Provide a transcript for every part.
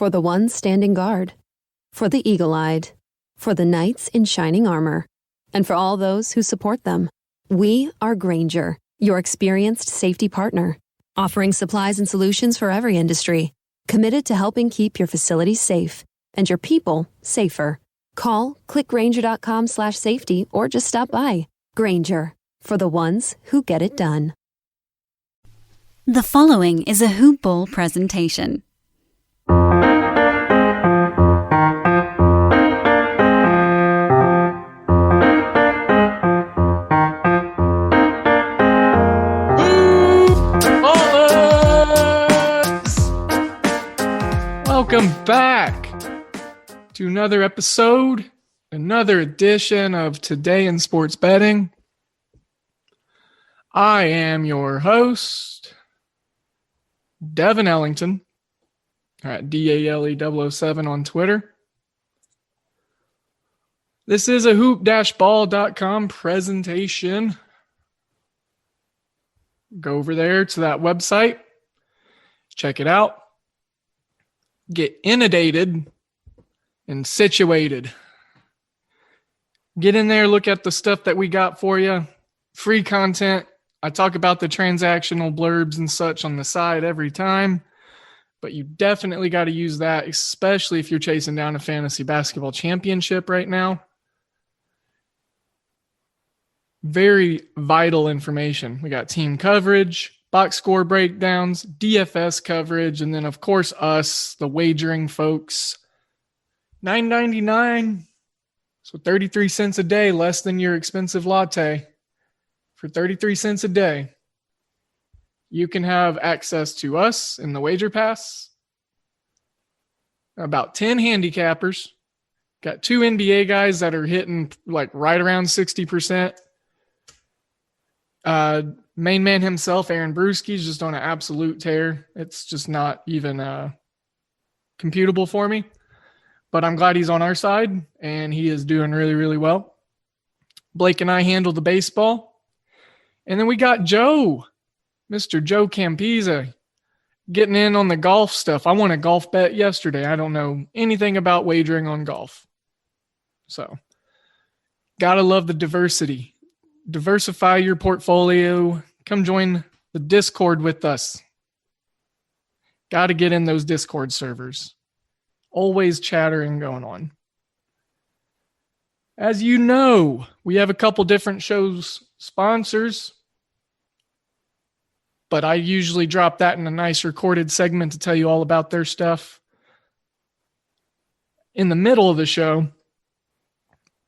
for the ones standing guard, for the eagle-eyed, for the knights in shining armor, and for all those who support them. We are Grainger, your experienced safety partner, offering supplies and solutions for every industry, committed to helping keep your facilities safe and your people safer. Call, click Grainger.com/safety, or just stop by. Grainger, for the ones who get it done. The following is a Hoop Ball presentation. Welcome back to another episode, another edition of Today in Sports Betting. I am your host, Devin Ellington, at DALE007 on Twitter. This is a hoop-ball.com presentation. Go over there to that website, check it out. Get inundated and situated. Get in there, look at the stuff that we got for you. Free content. I talk about the transactional blurbs and such on the side every time, but you definitely got to use that, especially if you're chasing down a fantasy basketball championship right now. Very vital information. We got team coverage, box score breakdowns, DFS coverage, and then, of course, us, the wagering folks. $9.99, so 33 cents a day, less than your expensive latte. For 33 cents a day, you can have access to us in the Wager Pass. About 10 handicappers. Got 2 NBA guys that are hitting like right around 60%. Main man himself, Aaron Brewski's just on an absolute tear. It's just not even computable for me. But I'm glad he's on our side, and he is doing really, really well. Blake and I handle the baseball. And then we got Joe, Mr. Joe Campisa, getting in on the golf stuff. I won a golf bet yesterday. I don't know anything about wagering on golf. So, gotta love the diversity. Diversify your portfolio. Come join the Discord with us. Got to get in those Discord servers. Always chattering going on. As you know, we have a couple different shows sponsors, but I usually drop that in a nice recorded segment to tell you all about their stuff in the middle of the show.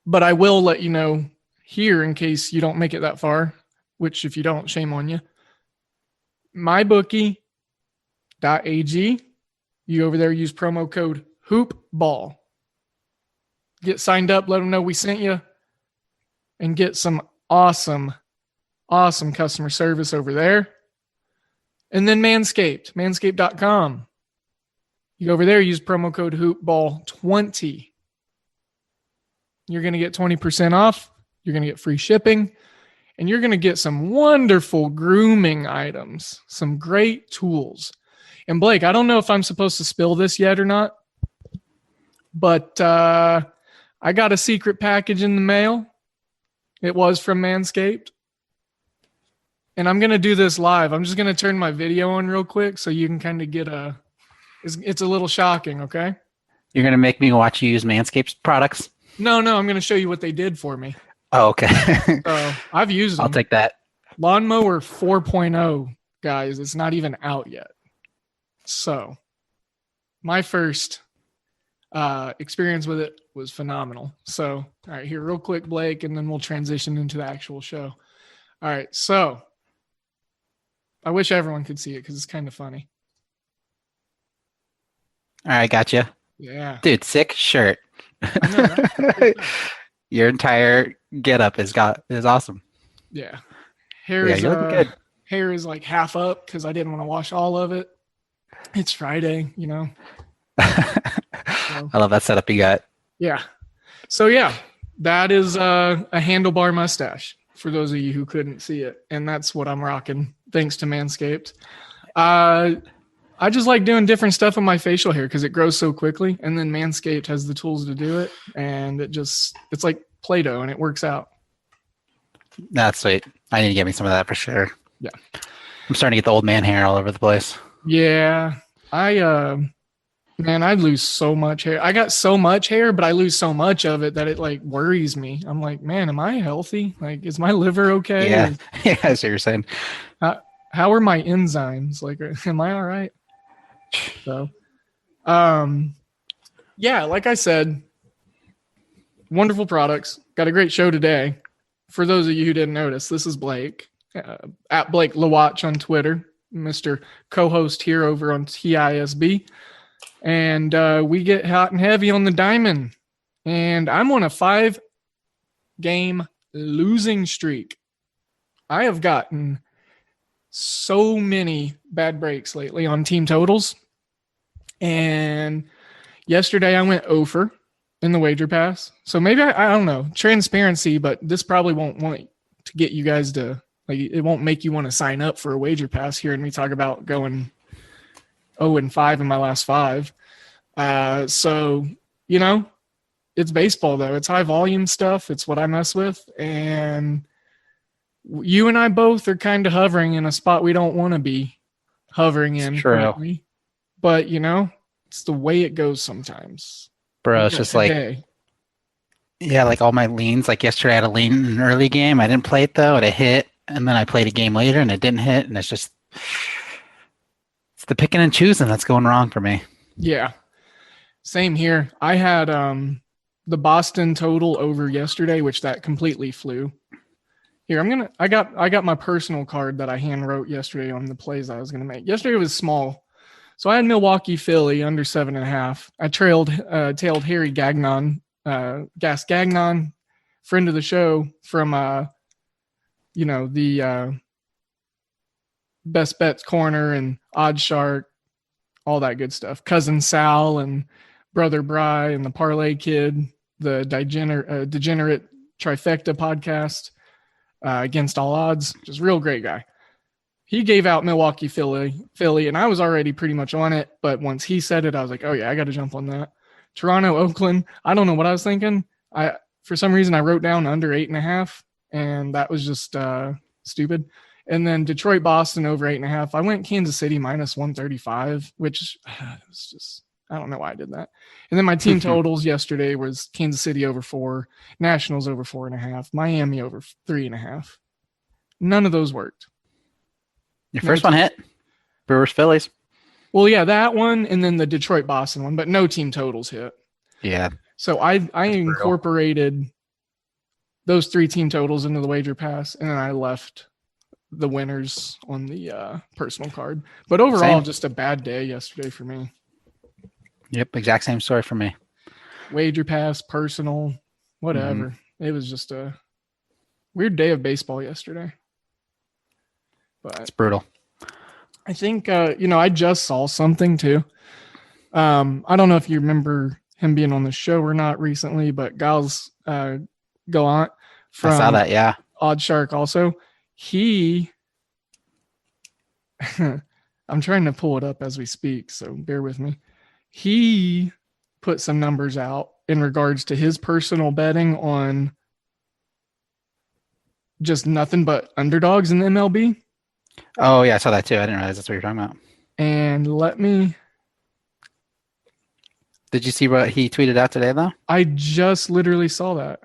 But I will let you know here in case you don't make it that far, which if you don't, shame on you. MyBookie.ag. You over there use promo code HoopBall. Get signed up, let them know we sent you, and get some awesome customer service over there. And then Manscaped, manscaped.com. You go over there, use promo code HoopBall20. You're going to get 20% off. You're going to get free shipping, and you're going to get some wonderful grooming items, some great tools. And Blake, I don't know if I'm supposed to spill this yet or not, but I got a secret package in the mail. It was from Manscaped. And I'm going to do this live. I'm just going to turn my video on real quick so you can kind of get it's a little shocking, okay? You're going to make me watch you use Manscaped's products? No, I'm going to show you what they did for me. Oh, okay. So I've used them. I'll take that. Lawnmower 4.0, guys. It's not even out yet. So my first experience with it was phenomenal. So, all right, here real quick, Blake, and then we'll transition into the actual show. All right, so I wish everyone could see it because it's kind of funny. All right, gotcha. Yeah. Dude, sick shirt. I know, right? Your entire getup is awesome. Yeah. You're looking good. Hair is like half up because I didn't want to wash all of it. It's Friday, you know. I love that setup you got. Yeah. So yeah, that is a handlebar mustache for those of you who couldn't see it, and that's what I'm rocking thanks to Manscaped. I just like doing different stuff with my facial hair because it grows so quickly. And then Manscaped has the tools to do it. And it's like Play-Doh and it works out. That's sweet. I need to get me some of that for sure. Yeah. I'm starting to get the old man hair all over the place. Yeah. Man, I lose so much hair. I got so much hair, but I lose so much of it that it like worries me. I'm like, man, am I healthy? Like, is my liver okay? Yeah. Yeah, that's what you're saying. How are my enzymes? Like, am I all right? So, yeah, like I said, wonderful products. Got a great show today. For those of you who didn't notice, this is Blake, at Blake Lawatch on Twitter, Mr. Co-host here over on TISB. And we get hot and heavy on the diamond. And I'm on a 5-game losing streak. I have gotten so many bad breaks lately on team totals. And yesterday I went over in the wager pass. So maybe I don't know, transparency, but this probably won't want to get you guys to, like, it won't make you want to sign up for a wager pass here. And we talk about going 0-5 in my last 5. So, you know, it's baseball though. It's high volume stuff. It's what I mess with. And you and I both are kind of hovering in a spot we don't want to be hovering in. Currently. But, you know, it's the way it goes sometimes. Bro, it's just like, yeah, like all my leans. Like yesterday I had a lean in an early game. I didn't play it though. It hit. And then I played a game later and it didn't hit. And it's just, it's the picking and choosing that's going wrong for me. Yeah. Same here. I had the Boston total over yesterday, which that completely flew. Here, I got my personal card that I hand wrote yesterday on the plays I was gonna make. Yesterday was small. So I had Milwaukee Philly under 7.5. I tailed Harry Gagnon, Gas Gagnon, friend of the show from the Best Bets Corner and Odd Shark, all that good stuff. Cousin Sal and Brother Bry and the Parlay Kid, the Degenerate Trifecta podcast, Against All Odds, just real great guy. He gave out Milwaukee Philly, and I was already pretty much on it. But once he said it, I was like, oh yeah, I got to jump on that. Toronto, Oakland. I don't know what I was thinking. For some reason I wrote down under 8.5, and that was just stupid. And then Detroit, Boston over 8.5. I went Kansas City minus 135, which was just, I don't know why I did that. And then my team totals yesterday was Kansas City over 4, Nationals over 4.5, Miami over 3.5. None of those worked. Your first one hit. Brewers, Phillies. Well, yeah, that one, and then the Detroit, Boston one, but no team totals hit. Yeah. So I incorporated those 3 team totals into the wager pass, and then I left the winners on the personal card. But overall, just a bad day yesterday for me. Yep, exact same story for me. Wager pass, personal, whatever. It was just a weird day of baseball yesterday. But it's brutal. I think, I just saw something too. I don't know if you remember him being on the show or not recently, but Giles Gallant from I saw that, yeah. Odd Shark also. He, I'm trying to pull it up as we speak, so bear with me. He put some numbers out in regards to his personal betting on just nothing but underdogs in the MLB. Oh, yeah, I saw that too. I didn't realize that's what you're talking about. And Did you see what he tweeted out today, though? I just literally saw that.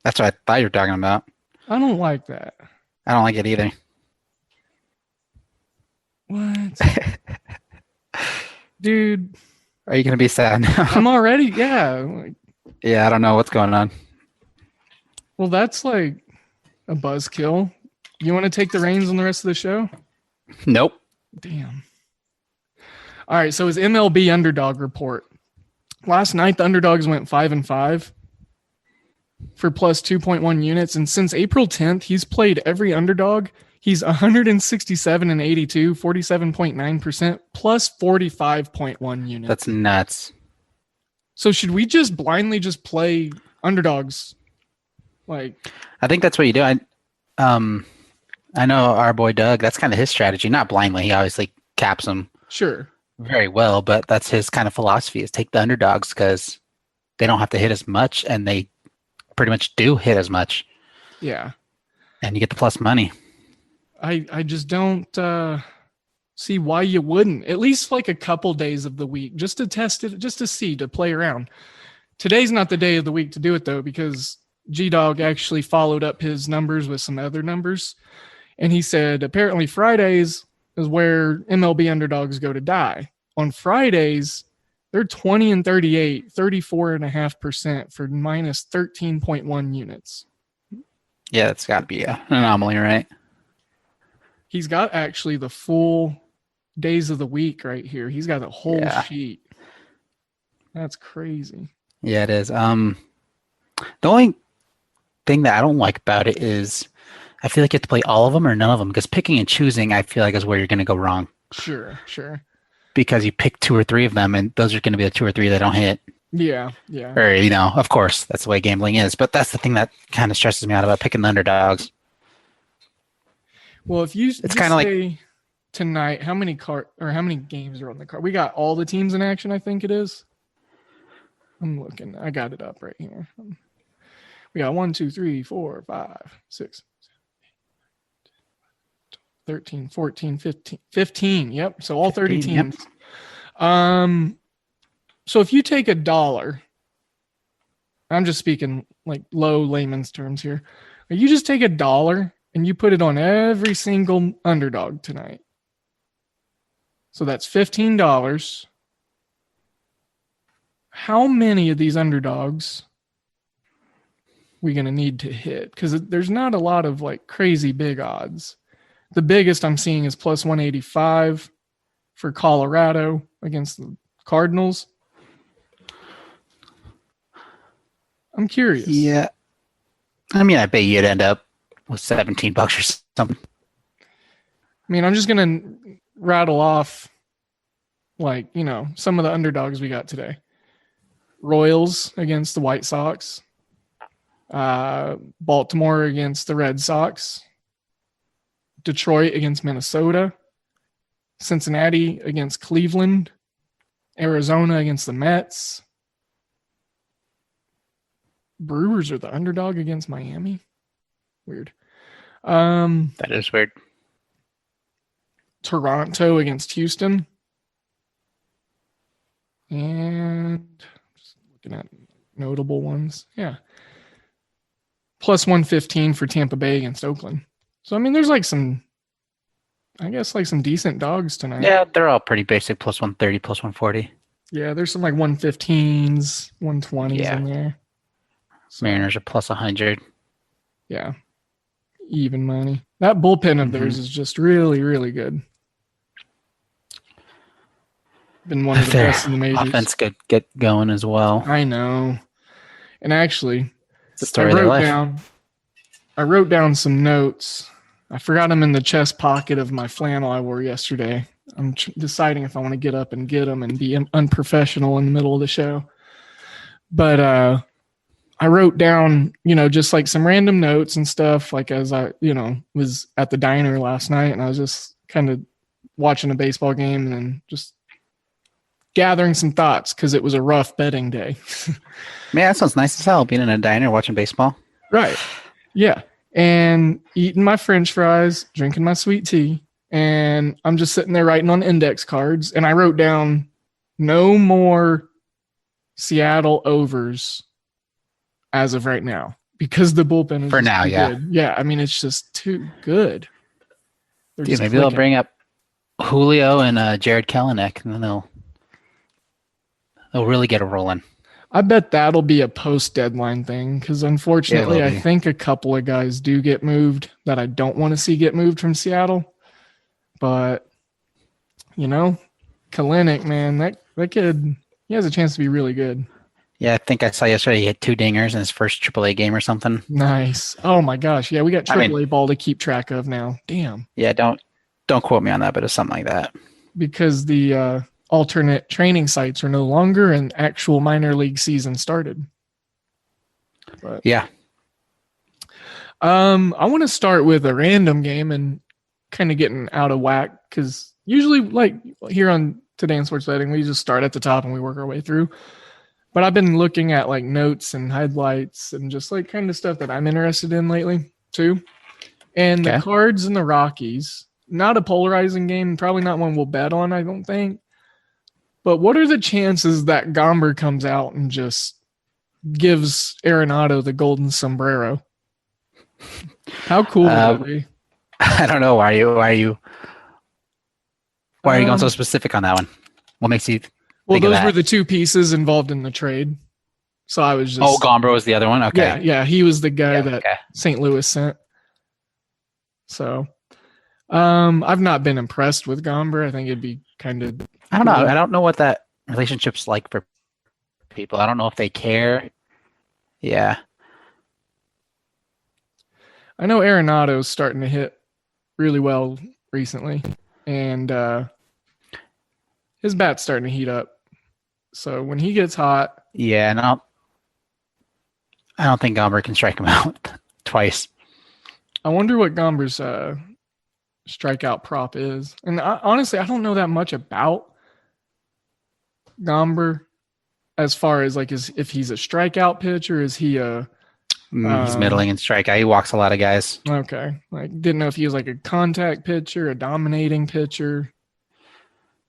That's what I thought you were talking about. I don't like that. I don't like it either. What? Dude. Are you going to be sad now? I'm already, yeah. Yeah, I don't know what's going on. Well, that's like a buzzkill. You want to take the reins on the rest of the show? Nope. Damn. All right, so his MLB underdog report. Last night, the underdogs went 5-5 for plus 2.1 units. And since April 10th, he's played every underdog. He's 167-82, 47.9%, plus 45.1 units. That's nuts. So should we just blindly just play underdogs? Like, I think that's what you do. I know our boy Doug, that's kind of his strategy. Not blindly. He obviously caps them. Sure. very well, but that's his kind of philosophy is take the underdogs because they don't have to hit as much, and they pretty much do hit as much. Yeah. And you get the plus money. I just don't see why you wouldn't. At least like a couple days of the week just to test it, just to see, to play around. Today's not the day of the week to do it, though, because G-Dog actually followed up his numbers with some other numbers. And he said apparently Fridays is where MLB underdogs go to die. On Fridays, they're 20 and 38, 34.5% for minus 13.1 units. Yeah, that's got to be an anomaly, right? He's got actually the full days of the week right here. He's got a whole sheet. That's crazy. Yeah, it is. The only thing that I don't like about it is I feel like you have to play all of them or none of them, because picking and choosing, I feel like, is where you're going to go wrong. Sure. Because you pick 2 or 3 of them, and those are going to be the 2 or 3 that don't hit. Yeah. Or, of course, that's the way gambling is. But that's the thing that kind of stresses me out about picking the underdogs. Well, if you it's kind of like tonight, how many games are on the card? We got all the teams in action, I think it is. I'm looking. I got it up right here. We got 1, 2, 3, 4, 5, 6, 13, 14, 15. Yep. So all 30 teams. Yep. So if you take $1, I'm just speaking like low layman's terms here. You just take $1 and you put it on every single underdog tonight. So that's $15. How many of these underdogs we going to need to hit? Because there's not a lot of like crazy big odds. The biggest I'm seeing is plus 185 for Colorado against the Cardinals. I'm curious. Yeah. I mean, I bet you'd end up with $17 or something. I mean, I'm just going to rattle off like, some of the underdogs we got today. Royals against the White Sox. Baltimore against the Red Sox. Detroit against Minnesota. Cincinnati against Cleveland. Arizona against the Mets. Brewers are the underdog against Miami. Weird. That is weird. Toronto against Houston. And just looking at notable ones. Yeah. Plus 115 for Tampa Bay against Oakland. So, I mean, there's like some decent dogs tonight. Yeah, they're all pretty basic. Plus 130, plus 140. Yeah, there's some like 115s, 120s in there. So, Mariners are plus 100. Yeah. Even money. That bullpen of theirs is just really, really good. Been one of the best in the majors. Offense could get going as well. I know. And actually, it's the story of their life. I wrote down some notes. I forgot them in the chest pocket of my flannel I wore yesterday. I'm deciding if I want to get up and get them and be unprofessional in the middle of the show. But I wrote down, just like some random notes and stuff, like as I, was at the diner last night and I was just kind of watching a baseball game and then just gathering some thoughts because it was a rough betting day. Man, that sounds nice as hell, being in a diner watching baseball. Right. Yeah. And eating my French fries, drinking my sweet tea, and I'm just sitting there writing on index cards. And I wrote down no more Seattle overs as of right now because the bullpen is for now. Yeah. Good. Yeah. I mean, it's just too good. Dude, maybe they'll bring up Julio and Jared Kelenic, and then they'll really get it rolling. I bet that'll be a post-deadline thing because, unfortunately, I think a couple of guys do get moved that I don't want to see get moved from Seattle. But, Kelenic, man, that kid, he has a chance to be really good. Yeah, I think I saw yesterday he hit 2 dingers in his first AAA game or something. Nice. Oh, my gosh. Yeah, we got AAA ball to keep track of now. Damn. Yeah, don't quote me on that, but it's something like that. Because the alternate training sites are no longer and actual minor league season started. But, yeah. I want to start with a random game and kind of getting out of whack because usually like here on today in sports betting. We just start at the top and we work our way through. But I've been looking at like notes and highlights and just like kind of stuff that I'm interested in lately too. And the Cards and the Rockies, not a polarizing game, probably not one we'll bet on, I don't think. But what are the chances that Gomber comes out and just gives Arenado the golden sombrero? How cool would that be? I don't know. Why are you going so specific on that one? What makes you Well, those were the two pieces involved in the trade. So I was just... Oh, Gomber was the other one? Okay. Yeah, he was the guy that St. Louis sent. So I've not been impressed with Gomber. I think it'd be kind of... I don't know. I don't know what that relationship's like for people. I don't know if they care. Yeah. I know Arenado's starting to hit really well recently, and his bat's starting to heat up. So when he gets hot... Yeah, and I don't think Gomber can strike him out twice. I wonder what Gomber's strikeout prop is. And honestly, I don't know that much about Gomber as far as like if he's a strikeout pitcher, is he a... he's middling in strikeout. He walks a lot of guys. Okay. Like, didn't know if he was like a contact pitcher, a dominating pitcher.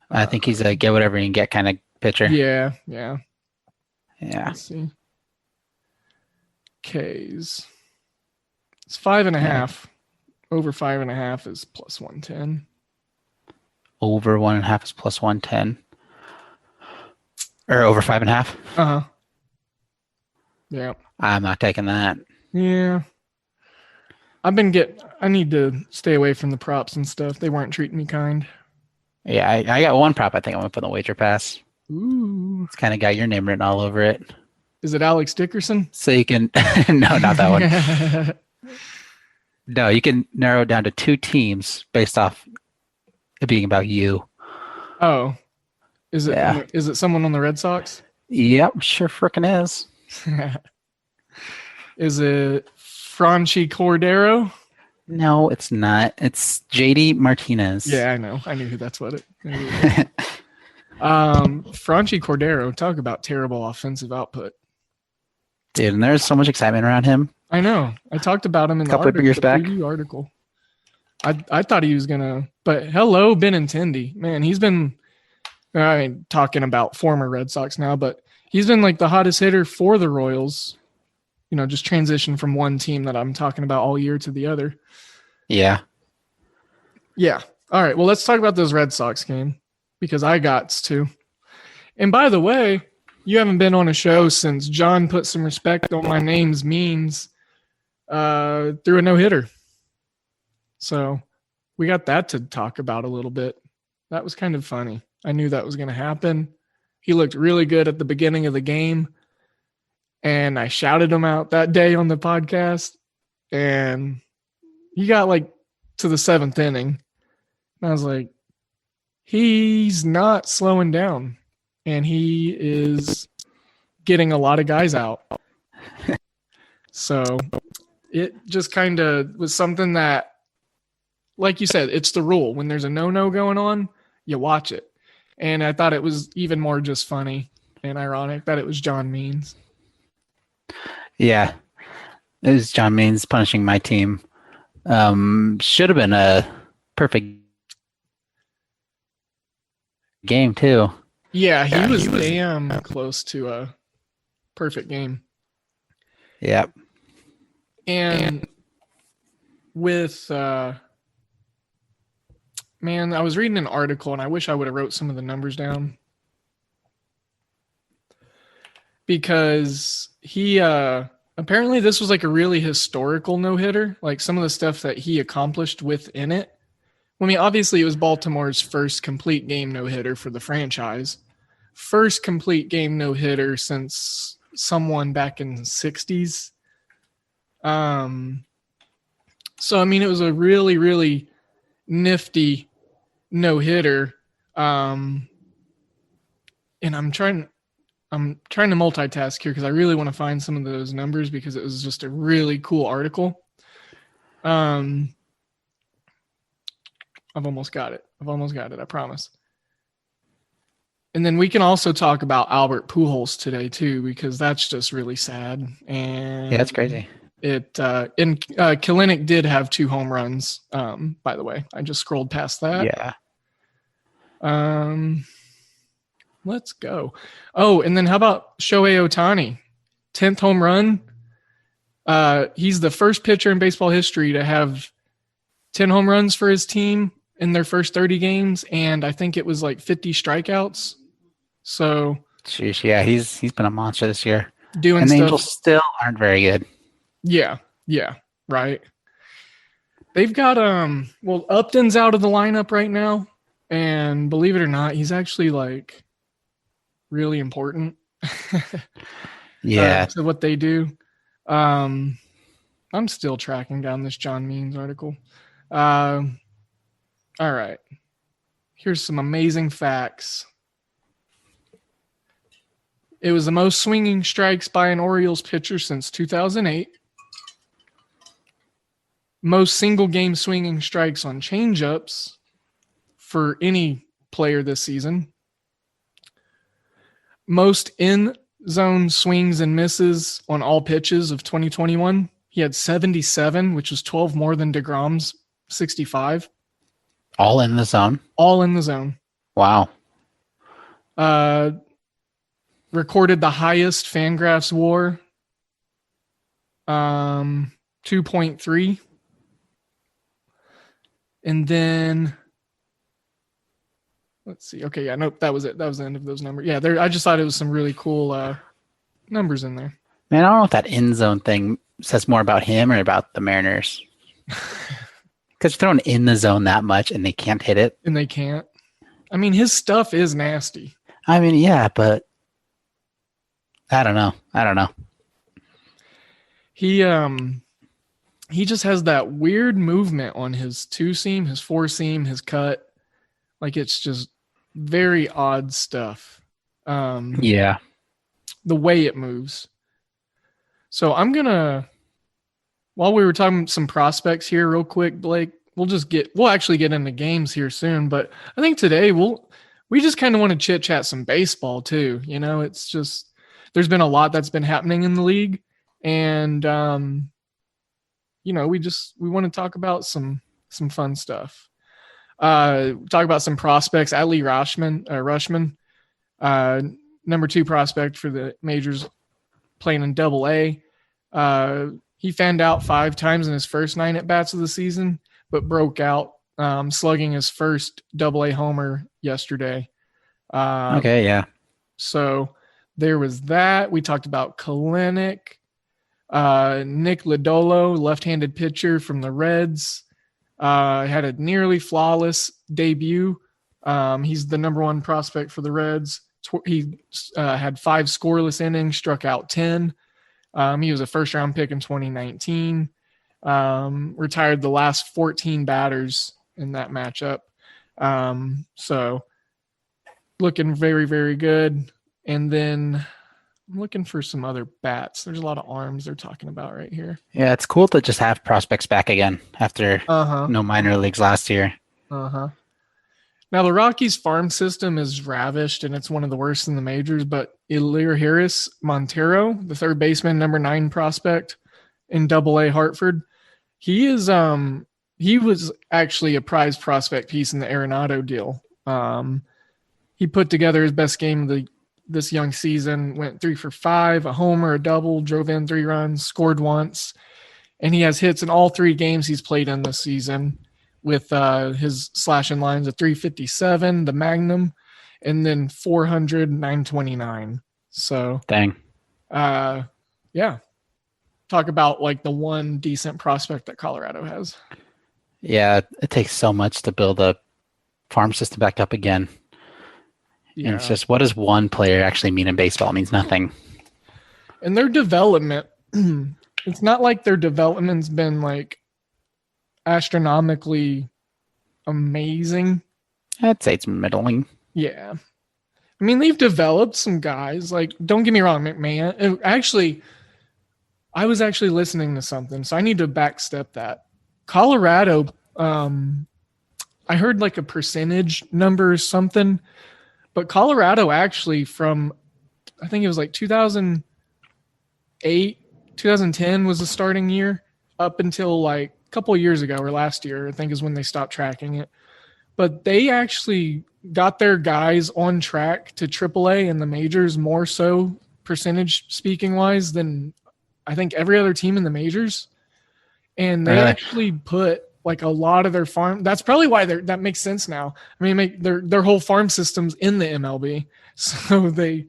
I think he's a get whatever you can get kind of pitcher. Yeah. Let's see. K's. It's 5.5. Yeah. Over 5.5 is plus 110. Over 1.5 is plus 110. Or over 5.5? Yeah. I'm not taking that. Yeah. I need to stay away from the props and stuff. They weren't treating me kind. Yeah, I got one prop I think I'm going to put in the wager pass. Ooh. It's kind of got your name written all over it. Is it Alex Dickerson? So you can... No, not that one. No, you can narrow it down to 2 teams based off it being about you. Oh. Is it someone on the Red Sox? Yep, sure frickin' is. Is it Franchi Cordero? No, it's not. It's JD Martinez. Yeah, I know. I knew that's what it Franchi Cordero, talk about terrible offensive output. Dude, and there's so much excitement around him. I know. I talked about him in the preview article. I thought he was gonna, but hello, Benintendi. Man, he's been talking about former Red Sox now, but he's been like the hottest hitter for the Royals. You know, just transition from one team that I'm talking about all year to the other. Yeah. Yeah. All right. Well, let's talk about this Red Sox game because I got to. And by the way, you haven't been on a show since John put some respect on my name's means through a no-hitter. So we got that to talk about a little bit. That was kind of funny. I knew that was going to happen. He looked really good at the beginning of the game. And I shouted him out that day on the podcast. And he got like to the 7th inning. And I was like, he's not slowing down. And he is getting a lot of guys out. So it just kind of was something that, like you said, it's the rule. When there's a no-no going on, you watch it. And I thought it was even more just funny and ironic that it was John Means. Yeah. It was John Means punishing my team. Should have been a perfect game, too. Yeah, he was damn close to a perfect game. Yep. And with... Man, I was reading an article, and I wish I would have wrote some of the numbers down. Because he, apparently this was like a really historical no-hitter. Like some of the stuff that he accomplished within it. I mean, obviously it was Baltimore's first complete game no-hitter for the franchise. First complete game no-hitter since someone back in the 60s. So, I mean, it was a really, really nifty no-hitter. And I'm trying to multitask here because I really want to find some of those numbers because it was just a really cool article. I've almost got it. I promise. And then we can also talk about Albert Pujols today too, because that's just really sad. And Yeah, that's crazy. Kalinick did have 2 home runs. By the way, I just scrolled past that. Yeah. Let's go. Oh, and then how about Shohei Ohtani? 10th home run. He's the first pitcher in baseball history to have 10 home runs for his team in their first 30 games, and I think it was like 50 strikeouts. So, sheesh, yeah, he's been a monster this year. Doing and the stuff. Angels still aren't very good. Yeah, right. They've got Upton's out of the lineup right now, and believe it or not, he's actually like really important. Yeah. To what they do. I'm still tracking down this John Means article. All right. Here's some amazing facts. It was the most swinging strikes by an Orioles pitcher since 2008. Most single game swinging strikes on changeups for any player this season. Most in zone swings and misses on all pitches of 2021. He had 77, which was 12 more than DeGrom's 65. All in the zone? All in the zone. Wow. Recorded the highest Fangraphs WAR, 2.3. And then let's see. Okay, yeah, nope, that was it. That was the end of those numbers. Yeah, I just thought it was some really cool numbers in there. Man, I don't know if that end zone thing says more about him or about the Mariners. Because thrown in the zone that much and they can't hit it. And they can't. I mean, his stuff is nasty. I mean, yeah, but I don't know. He just has that weird movement on his 2-seam, his 4-seam, his cut. Like, it's just very odd stuff. Yeah. The way it moves. So I'm going to, while we were talking some prospects here real quick, Blake, we'll actually get into games here soon, but I think today we just kind of want to chit chat some baseball too. You know, it's just, there's been a lot that's been happening in the league, and you know, we want to talk about some fun stuff. Talk about some prospects. Ali Rashman, number 2 prospect for the majors, playing in Double-A. He fanned out 5 times in his first 9 at-bats of the season, but broke out, slugging his first Double-A homer yesterday. Okay, yeah. So there was that. We talked about Kalinick. Nick Lodolo, left-handed pitcher from the Reds, had a nearly flawless debut. He's the number 1 prospect for the Reds. He had 5 scoreless innings, struck out 10. He was a first-round pick in 2019. Retired the last 14 batters in that matchup. So looking very, very good. And then I'm looking for some other bats. There's a lot of arms they're talking about right here. Yeah, it's cool to just have prospects back again after no minor leagues last year. Now, the Rockies farm system is ravished, and it's one of the worst in the majors, but Ilir Harris Montero, the third baseman, number 9 prospect in Double-A Hartford, he was actually a prize prospect piece in the Arenado deal. He put together his best game of this young season, went 3 for 5, a homer, a double, drove in 3 runs, scored once, and he has hits in all 3 games he's played in this season, with his slashing lines of 357, the Magnum, and then 400, 929. So, dang. Yeah. Talk about like the one decent prospect that Colorado has. Yeah, it takes so much to build a farm system back up again. Yeah. And it's just, what does one player actually mean in baseball? It means nothing. And their development, it's not like their development's been like astronomically amazing. I'd say it's middling. Yeah. I mean, they've developed some guys. Like, don't get me wrong, McMahon. Actually, I was actually listening to something, so I need to backstep that. Colorado, I heard like a percentage number or something, But Colorado actually I think it was like 2008, 2010 was the starting year up until like a couple of years ago or last year, I think is when they stopped tracking it. But they actually got their guys on track to AAA in the majors more so percentage speaking wise than I think every other team in the majors. And they actually put like a lot of their farm. That's probably why that makes sense now. I mean, their whole farm system's in the MLB. So they,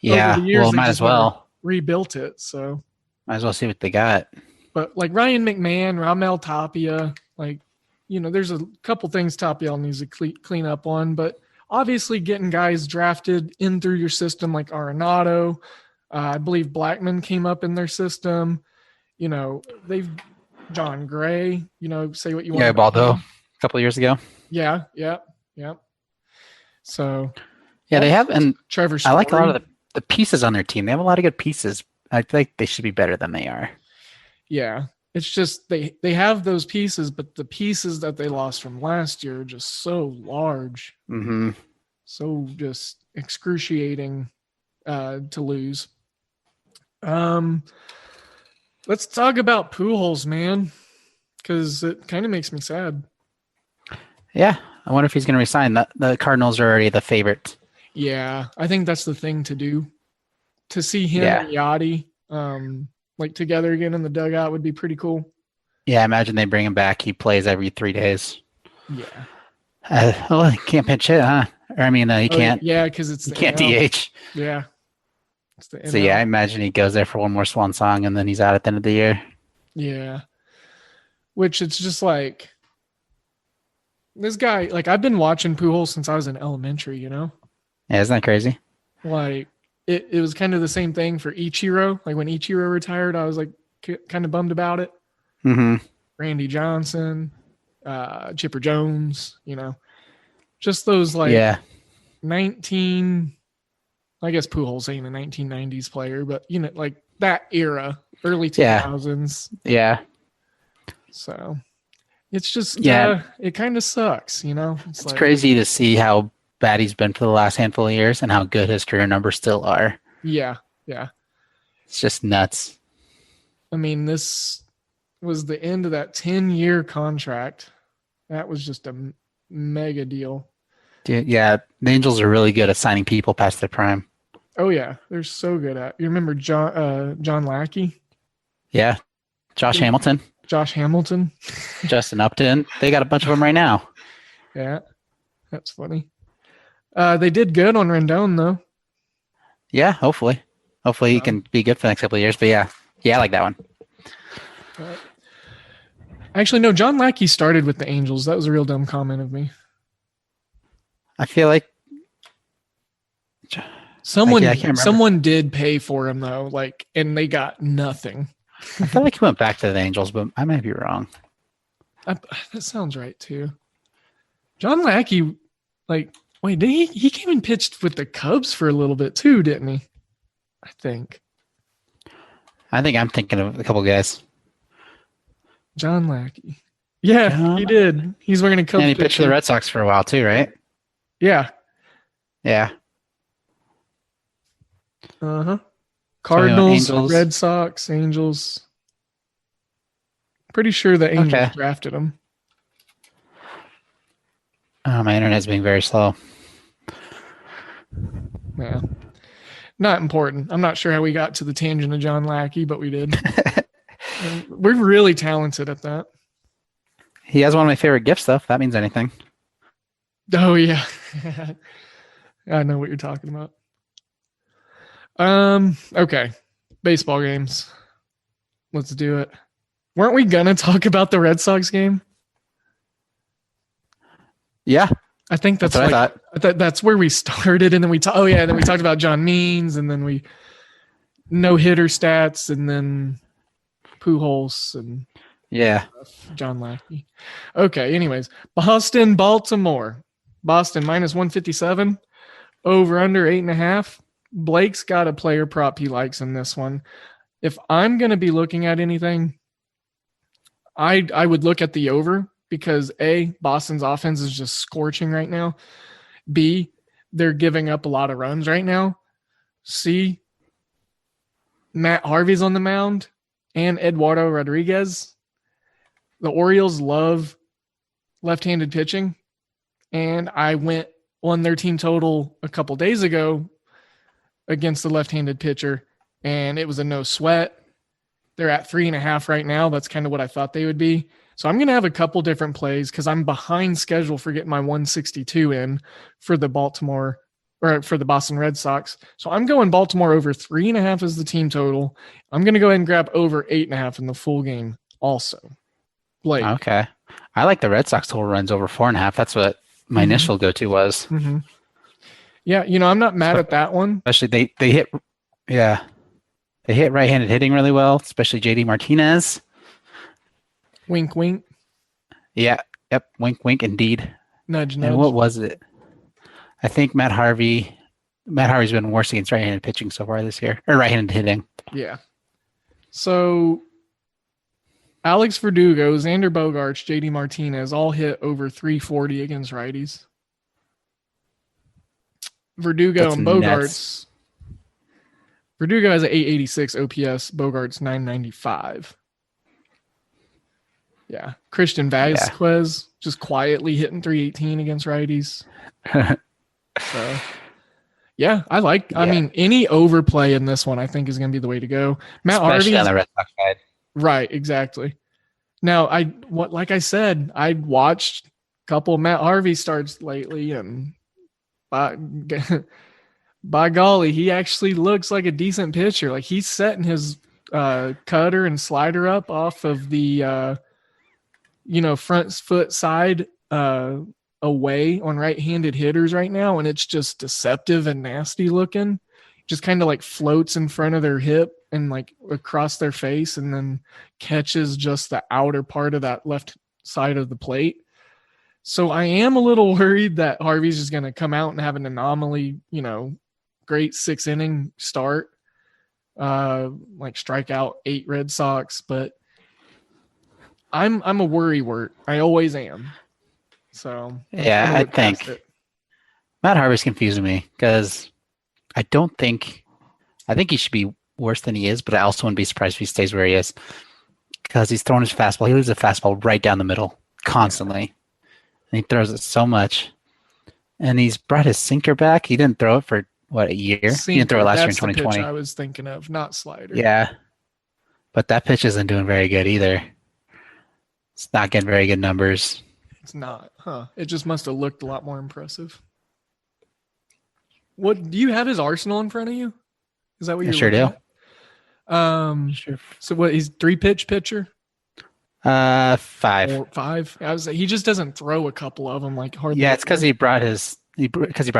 over the years, might as well rebuilt it. So might as well see what they got. But like Ryan McMahon, Ramel Tapia, like, there's a couple things Tapia needs to clean up on, but obviously getting guys drafted in through your system like Arenado, I believe Blackman came up in their system. They've John Gray, say what you want. Yeah, Baldo a couple of years ago. Yeah. So they have, and Trevor Story. I like a lot of the pieces on their team. They have a lot of good pieces. I think they should be better than they are. Yeah. It's just they have those pieces, but the pieces that they lost from last year are just so large. Mm-hmm. So just excruciating to lose. Let's talk about Pujols, man, because it kind of makes me sad. Yeah, I wonder if he's going to resign. The Cardinals are already the favorite. Yeah, I think that's the thing to do. To see him and Yachty like together again in the dugout would be pretty cool. Yeah, I imagine they bring him back. He plays every 3 days. Yeah. He can't pitch hit, huh? Or I mean, he can't. Yeah, because it's he can't DH. Yeah. So yeah, I imagine he goes there for one more swan song and then he's out at the end of the year. Yeah. Which it's just like this guy, like I've been watching Pujols since I was in elementary, Yeah, isn't that crazy? Like it was kind of the same thing for Ichiro. Like when Ichiro retired, I was like kind of bummed about it. Mm-hmm. Randy Johnson, Chipper Jones, just those like 19. I guess Pujols ain't a 1990s player, but like that era, early 2000s. Yeah. So it's just it kind of sucks, It's like, crazy to see how bad he's been for the last handful of years and how good his career numbers still are. Yeah. It's just nuts. I mean, this was the end of that 10-year contract. That was just a mega deal. Dude, yeah, the Angels are really good at signing people past their prime. Oh yeah, they're so good at. You remember John Lackey? Yeah, Josh Hamilton, Justin Upton. They got a bunch of them right now. Yeah, that's funny. They did good on Rendon though. Yeah, hopefully he can be good for the next couple of years. But yeah, I like that one. Actually, no. John Lackey started with the Angels. That was a real dumb comment of me. I feel like someone did pay for him though, like, and they got nothing. I feel like he went back to the Angels, but I might be wrong. That sounds right too. John Lackey, like, wait, did he came and pitched with the Cubs for a little bit too, didn't he? I think I'm thinking of a couple guys. John Lackey. Yeah, he did. He's wearing a Cubs. And he pitched for the Red Sox for a while too, right? Yeah. Yeah. Uh-huh. Cardinals, Angels. Red Sox, Angels. Pretty sure the Angels drafted him. Oh, my internet's being very slow. Yeah. Not important. I'm not sure how we got to the tangent of John Lackey, but we did. We're really talented at that. He has one of my favorite gifts, though, if that means anything. Oh, yeah. I know what you're talking about. Okay. Baseball games. Let's do it. Weren't we going to talk about the Red Sox game? Yeah. I think that's what I thought. That's where we started. And then we talked about John Means, and then we no-hitter stats, and then Pujols and John Lackey. Okay, anyways. Boston, Baltimore. Boston minus 157. Over under 8.5. Blake's got a player prop he likes in this one. If I'm going to be looking at anything, I would look at the over because A, Boston's offense is just scorching right now. B, they're giving up a lot of runs right now. See, Matt Harvey's on the mound and Eduardo Rodriguez. The Orioles love left-handed pitching, and I went on their team total a couple days ago against the left-handed pitcher, and it was a no sweat. They're at 3.5 right now. That's kind of what I thought they would be. So I'm going to have a couple different plays because I'm behind schedule for getting my 162 in for the Boston Red Sox. So I'm going Baltimore over 3.5 as the team total. I'm going to go ahead and grab over 8.5 in the full game also. Blake. Okay. I like the Red Sox total runs over 4.5. That's what my initial go-to was. Mm-hmm. Yeah, I'm not mad at that one. Especially they hit right-handed hitting really well, especially JD Martinez. Wink, wink. Yeah. Yep. Wink, wink, indeed. Nudge, nudge. And what was it? I think Matt Harvey's been worse against right-handed pitching so far this year, or right-handed hitting. Yeah. So Alex Verdugo, Xander Bogaerts, JD Martinez all hit over 340 against righties. Verdugo and Bogaerts. Nuts. Verdugo has an 886 OPS, Bogaerts 995. Yeah. Christian Vasquez just quietly hitting 318 against righties. So, yeah, I mean, any overplay in this one I think is going to be the way to go. Matt Harvey on the Red Sox side. Right, exactly. Now, like I said, I watched a couple of Matt Harvey starts lately, and by golly, he actually looks like a decent pitcher. Like he's setting his cutter and slider up off of the front foot side away on right-handed hitters right now, and it's just deceptive and nasty looking. Just kind of like floats in front of their hip and like across their face, and then catches just the outer part of that left side of the plate. So I am a little worried that Harvey's just going to come out and have an anomaly, great 6-inning start, like strike out 8 Red Sox, but I'm a worrywart. I always am. So yeah, I think Matt Harvey's confusing me because I think he should be worse than he is, but I also wouldn't be surprised if he stays where he is because he's throwing his fastball. He leaves a fastball right down the middle constantly, and he throws it so much. And he's brought his sinker back. He didn't throw it for a year? Sinker, he didn't throw it last year in 2020. That's the pitch I was thinking of, not slider. Yeah, but that pitch isn't doing very good either. It's not getting very good numbers. It's not, huh? It just must have looked a lot more impressive. What do you have his arsenal in front of you? Is that what you're sure do? At? Sure. So what? He's 3-pitch pitcher. 5. 5. He just doesn't throw a couple of them like hardly. Yeah, it's because he brought his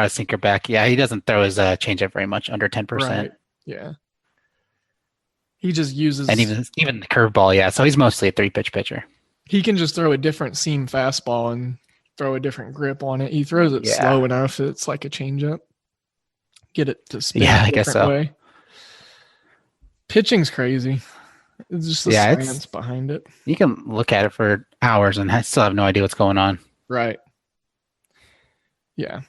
sinker back. Yeah, he doesn't throw his changeup very much, under 10%. Right. Yeah. He just uses and even the curveball. Yeah, so he's mostly a 3-pitch pitcher. He can just throw a different seam fastball and throw a different grip on it. He throws it slow enough. It's like a changeup. Get it to spin a different way. Pitching's crazy. It's just the science behind it. You can look at it for hours and I still have no idea what's going on. Right. Yeah.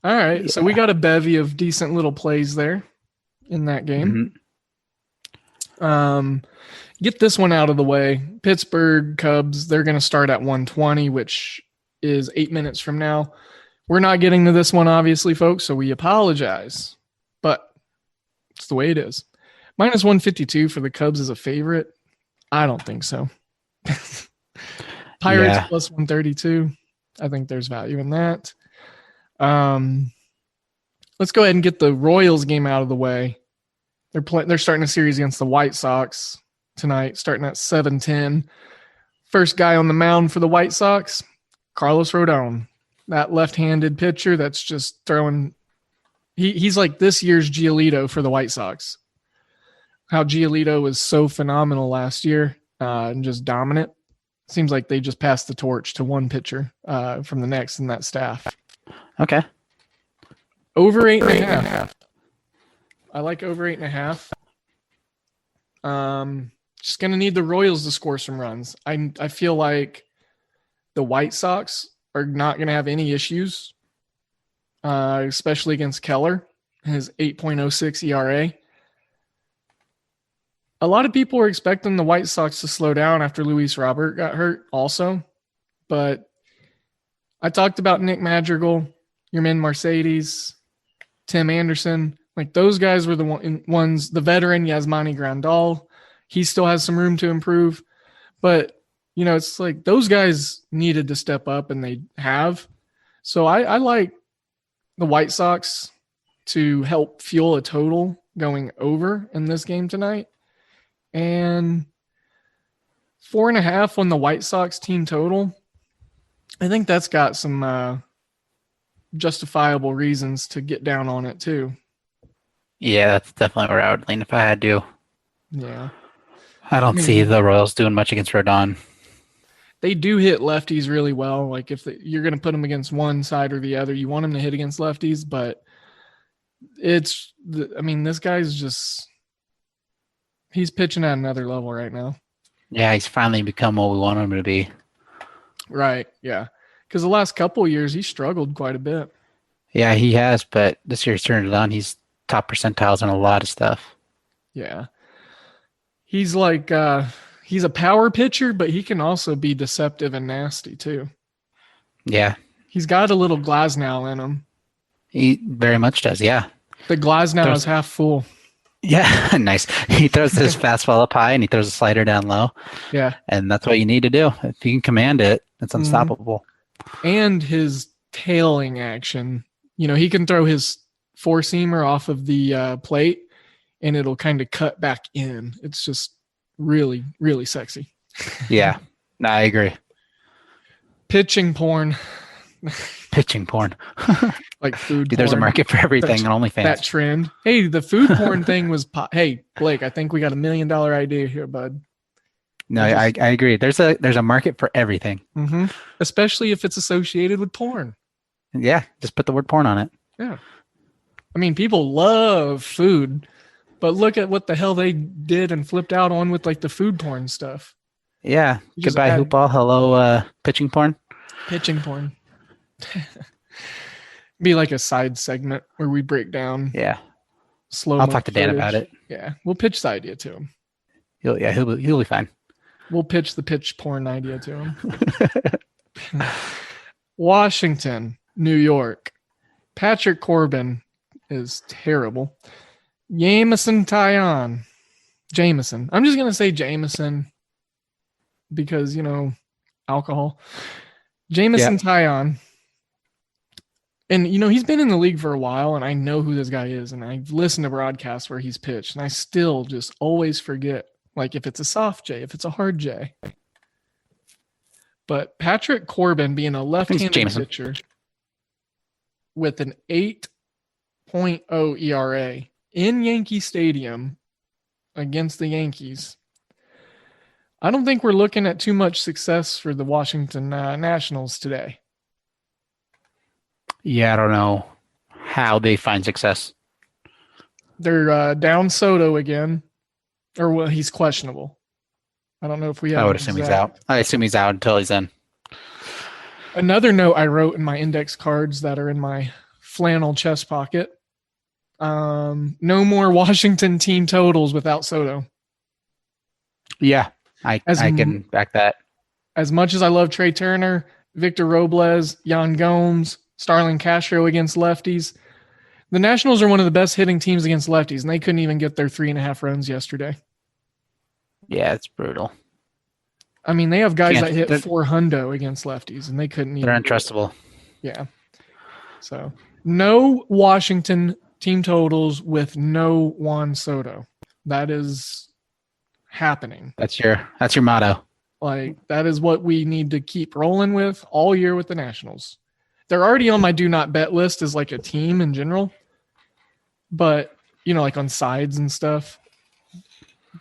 All right. Yeah. So we got a bevy of decent little plays there in that game. Mm-hmm. Get this one out of the way. Pittsburgh Cubs, they're going to start at 120, which is 8 minutes from now. We're not getting to this one, obviously, folks, so we apologize. But it's the way it is. Minus 152 for the Cubs is a favorite. I don't think so. Pirates plus 132. I think there's value in that. Let's go ahead and get the Royals game out of the way. They're starting a series against the White Sox tonight, starting at 7:10. First guy on the mound for the White Sox, Carlos Rodon. That left-handed pitcher that's just throwing. He's like this year's Giolito for the White Sox. How Giolito was so phenomenal last year and just dominant. Seems like they just passed the torch to one pitcher from the next in that staff. Okay. Over 8.5. I like over 8.5. Just going to need the Royals to score some runs. I feel like the White Sox are not going to have any issues especially against Keller, his 8.06 ERA. A lot of people were expecting the White Sox to slow down after Luis Robert got hurt also. But I talked about Nick Madrigal, Yermin Mercedes, Tim Anderson. Like those guys were the ones, the veteran Yasmani Grandal. He still has some room to improve. But, you know, it's like those guys needed to step up and they have. So I like the White Sox to help fuel a total going over in this game tonight. And 4.5 on the White Sox team total. I think that's got some justifiable reasons to get down on it too. Yeah, that's definitely where I would lean if I had to. Yeah. I don't see the Royals doing much against Rodon. They do hit lefties really well. Like if you're going to put them against one side or the other, you want them to hit against lefties, but this guy's just, he's pitching at another level right now. Yeah, he's finally become what we want him to be. Right, yeah. Because the last couple of years, he struggled quite a bit. Yeah, he has, but this year he's turned it on. He's top percentiles on a lot of stuff. Yeah. He's like, he's a power pitcher, but he can also be deceptive and nasty too. Yeah. He's got a little Glasnow in him. He very much does, yeah. The Glasnow is half full. Yeah, nice. He throws his fastball up high and he throws a slider down low. Yeah. And that's what you need to do. If you can command it, it's unstoppable. And his tailing action. You know, he can throw his four-seamer off of the plate and it'll kind of cut back in. It's just really, really sexy. Yeah, I agree. Pitching porn. Pitching porn. Like food Dude, there's a market for everything on OnlyFans. That trend. Hey, the food porn thing was hey, Blake, I think we got $1 million idea here, bud. No, I agree. There's a market for everything. Mm-hmm. Especially if it's associated with porn. Yeah, just put the word porn on it. Yeah. I mean, people love food, but look at what the hell they did and flipped out on with like the food porn stuff. Yeah. Goodbye, hoop ball. Hello, pitching porn. Pitching porn. Be like a side segment where we break down. Yeah. Slow. I'll talk to Dan about it. Yeah. We'll pitch the idea to him. He'll be fine. We'll pitch the pitch porn idea to him. Washington, New York. Patrick Corbin is terrible. Jameson Taillon. Jameson. I'm just going to say Jameson because, you know, alcohol. Jameson Taillon. And, you know, he's been in the league for a while, and I know who this guy is, and I've listened to broadcasts where he's pitched, and I still just always forget, like, if it's a soft J, if it's a hard J. But Patrick Corbin being a left-handed pitcher with an 8.0 ERA in Yankee Stadium against the Yankees, I don't think we're looking at too much success for the Washington Nationals today. Yeah, I don't know how they find success. They're down Soto again. Or, well, he's questionable. I don't know if we have. I would assume he's out. I assume he's out until he's in. Another note I wrote in my index cards that are in my flannel chest pocket. No more Washington team totals without Soto. Yeah, I can back that. As much as I love Trey Turner, Victor Robles, Yan Gomes, Starlin Castro against lefties, the Nationals are one of the best hitting teams against lefties, and they couldn't even get their 3.5 runs yesterday. Yeah, it's brutal. I mean, they have guys that hit 400 against lefties, and they couldn't even. They're untrustable. Yeah. So, no Washington team totals with no Juan Soto. That is happening. That's your motto. Like, that is what we need to keep rolling with all year with the Nationals. They're already on my do not bet list as like a team in general. But, you know, like on sides and stuff.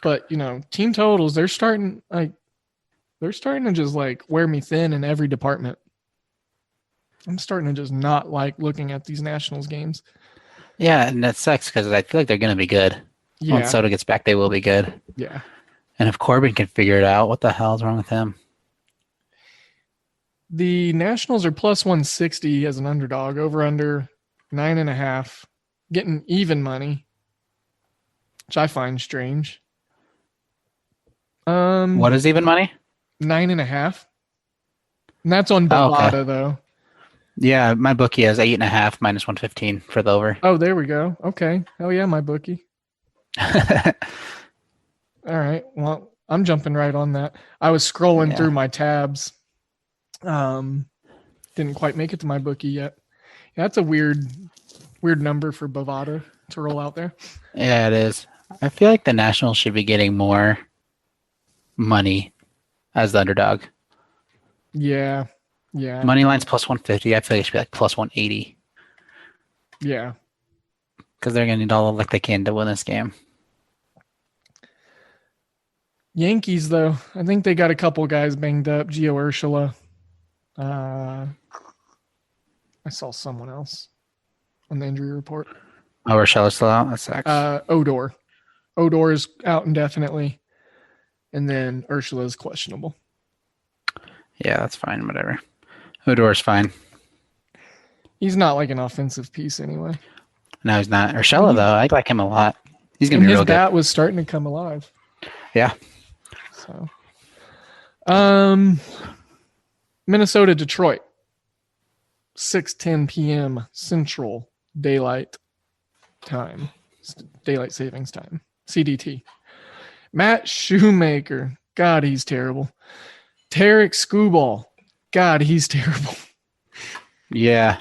But, you know, team totals, they're starting to just like wear me thin in every department. I'm starting to just not like looking at these Nationals games. Yeah, and that sucks because I feel like they're going to be good. Yeah. Once Soto gets back, they will be good. Yeah. And if Corbin can figure it out, what the hell is wrong with him? The Nationals are plus 160 as an underdog, over under 9.5. Getting even money, which I find strange. What is even money? 9.5. And that's on Oh, okay. Bovada, though. Yeah, my bookie has 8.5 minus 115 for the over. Oh, there we go. Okay. Oh, yeah, my bookie. All right. Well, I'm jumping right on that. I was scrolling through my tabs. Didn't quite make it to my bookie yet. Yeah, that's a weird number for Bovada to roll out there. Yeah, it is. I feel like the Nationals should be getting more money as the underdog. Yeah. Yeah. Money line's plus 150. I feel like it should be like plus 180. Yeah. Because they're going to need all the luck they can to win this game. Yankees, though, I think they got a couple guys banged up. Gio Urshela. I saw someone else on the injury report. Oh, Urshela's still out? That sucks. Odor. Odor is out indefinitely. And then Urshela is questionable. Yeah, that's fine. Whatever. Odor's fine. He's not like an offensive piece anyway. No, he's not. Urshela, though, I like him a lot. He's going to be real good. His bat was starting to come alive. Yeah. So, Minnesota, Detroit, 6:10 p.m. Central Daylight Time, Daylight Savings Time, CDT. Matt Shoemaker, God, he's terrible. Tarek Skubal, God, he's terrible. Yeah.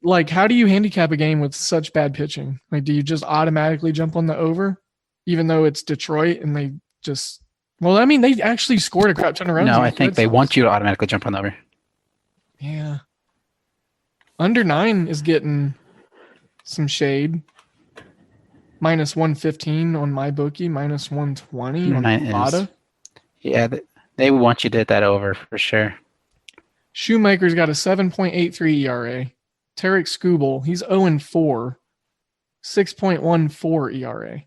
Like, how do you handicap a game with such bad pitching? Like, do you just automatically jump on the over, even though it's Detroit and they just? Well, I mean, they actually scored a crap ton of runs. No, I think they want you to automatically jump on the over. Yeah. Under 9 is getting some shade. Minus 115 on my bookie, minus 120 on Bovada. Yeah, they want you to hit that over for sure. Shoemaker's got a 7.83 ERA. Tarek Skubal, he's 0-4, 6.14 ERA.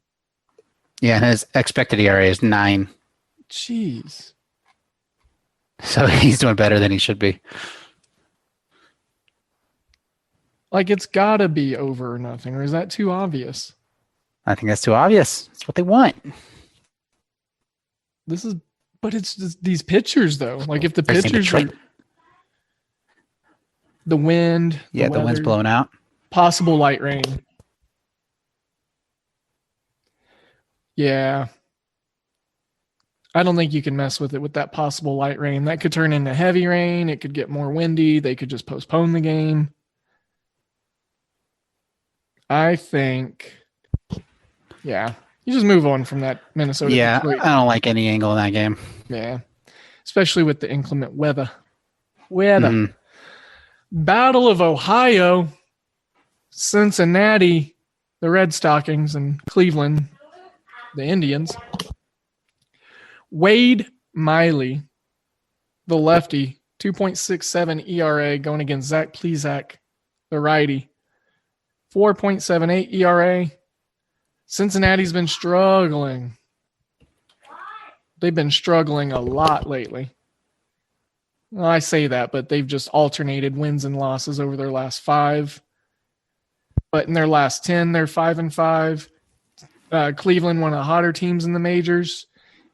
Yeah, and his expected ERA is 9. Jeez. So he's doing better than he should be. Like, it's got to be over or nothing, or is that too obvious? I think that's too obvious. That's what they want. But it's just these pitchers, though. Like, if the pitchers are, the wind, the wind's blowing out. Possible light rain. Yeah. I don't think you can mess with it with that possible light rain. That could turn into heavy rain. It could get more windy. They could just postpone the game. I think, yeah, you just move on from that Minnesota. Yeah, Detroit. I don't like any angle in that game. Yeah, especially with the inclement weather. Battle of Ohio, Cincinnati, the Red Stockings, and Cleveland, the Indians. Wade Miley, the lefty, 2.67 ERA going against Zach Plesac, the righty, 4.78 ERA. Cincinnati's been struggling. They've been struggling a lot lately. Well, I say that, but they've just alternated wins and losses over their last 5. But in their last 10, they're 5-5. Cleveland, one of the hotter teams in the majors,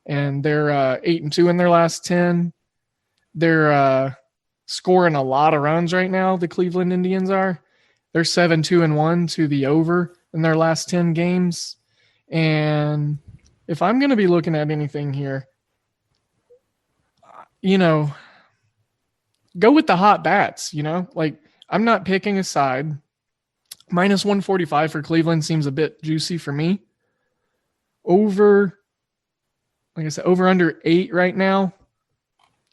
and they're 8-2 in their last 10. They're scoring a lot of runs right now. The Cleveland Indians are. They're 7-2-1 to the over in their last 10 games. And if I'm going to be looking at anything here, go with the hot bats, like I'm not picking a side. Minus 145 for Cleveland seems a bit juicy for me. Over, like I said, over under 8 right now.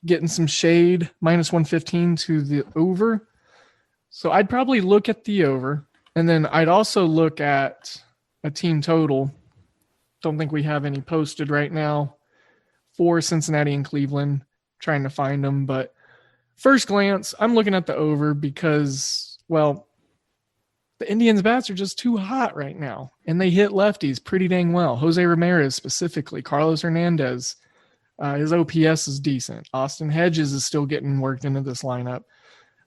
Getting some shade, minus 115 to the over. So I'd probably look at the over, and then I'd also look at a team total. Don't think we have any posted right now for Cincinnati and Cleveland. Trying to find them, but first glance, I'm looking at the over because, well, the Indians' bats are just too hot right now, and they hit lefties pretty dang well. Jose Ramirez specifically, Carlos Hernandez, his OPS is decent. Austin Hedges is still getting worked into this lineup.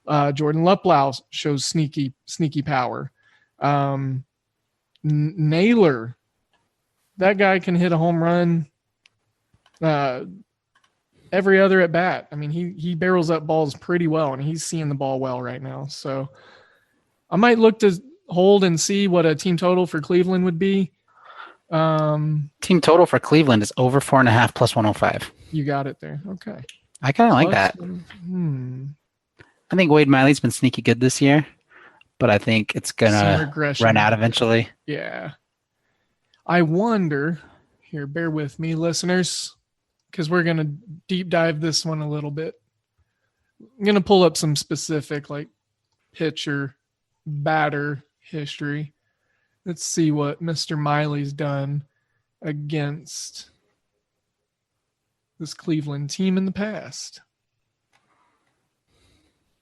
Jordan Luplow shows sneaky power. Naylor, that guy can hit a home run every other at bat. I mean, he barrels up balls pretty well, and he's seeing the ball well right now. So I might look to hold and see what a team total for Cleveland would be. Team total for Cleveland is over 4.5 plus 105. You got it there. Okay. I kind of like that. I think Wade Miley's been sneaky good this year, but I think it's going to run out eventually. Yeah. I wonder, here, bear with me, listeners, because we're going to deep dive this one a little bit. I'm going to pull up some specific, like, pitcher, batter history. Let's see what Mr. Miley's done against this Cleveland team in the past.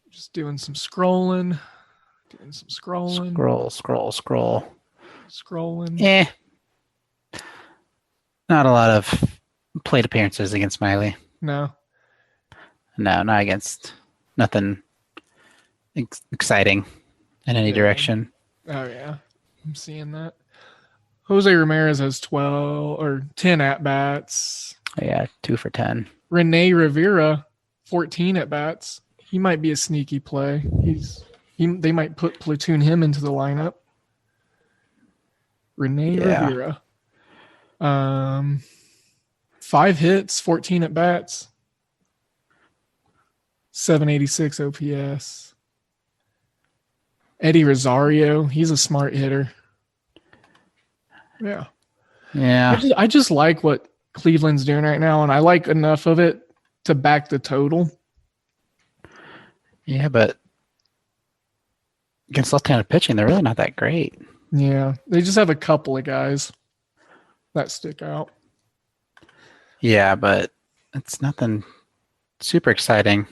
Just doing some scrolling. Scrolling. Not a lot of plate appearances against Miley. No, not against nothing exciting in any direction. Oh, yeah. I'm seeing that. Jose Ramirez has 12 or 10 at-bats. Yeah, 2 for 10. Rene Rivera, 14 at-bats. He might be a sneaky play. They might platoon him into the lineup. Rivera. 5 hits, 14 at-bats. 786 OPS. Eddie Rosario, he's a smart hitter. Yeah. I just like what Cleveland's doing right now, and I like enough of it to back the total. Yeah, but against left-handed pitching, they're really not that great. Yeah, they just have a couple of guys that stick out. Yeah, but it's nothing super exciting.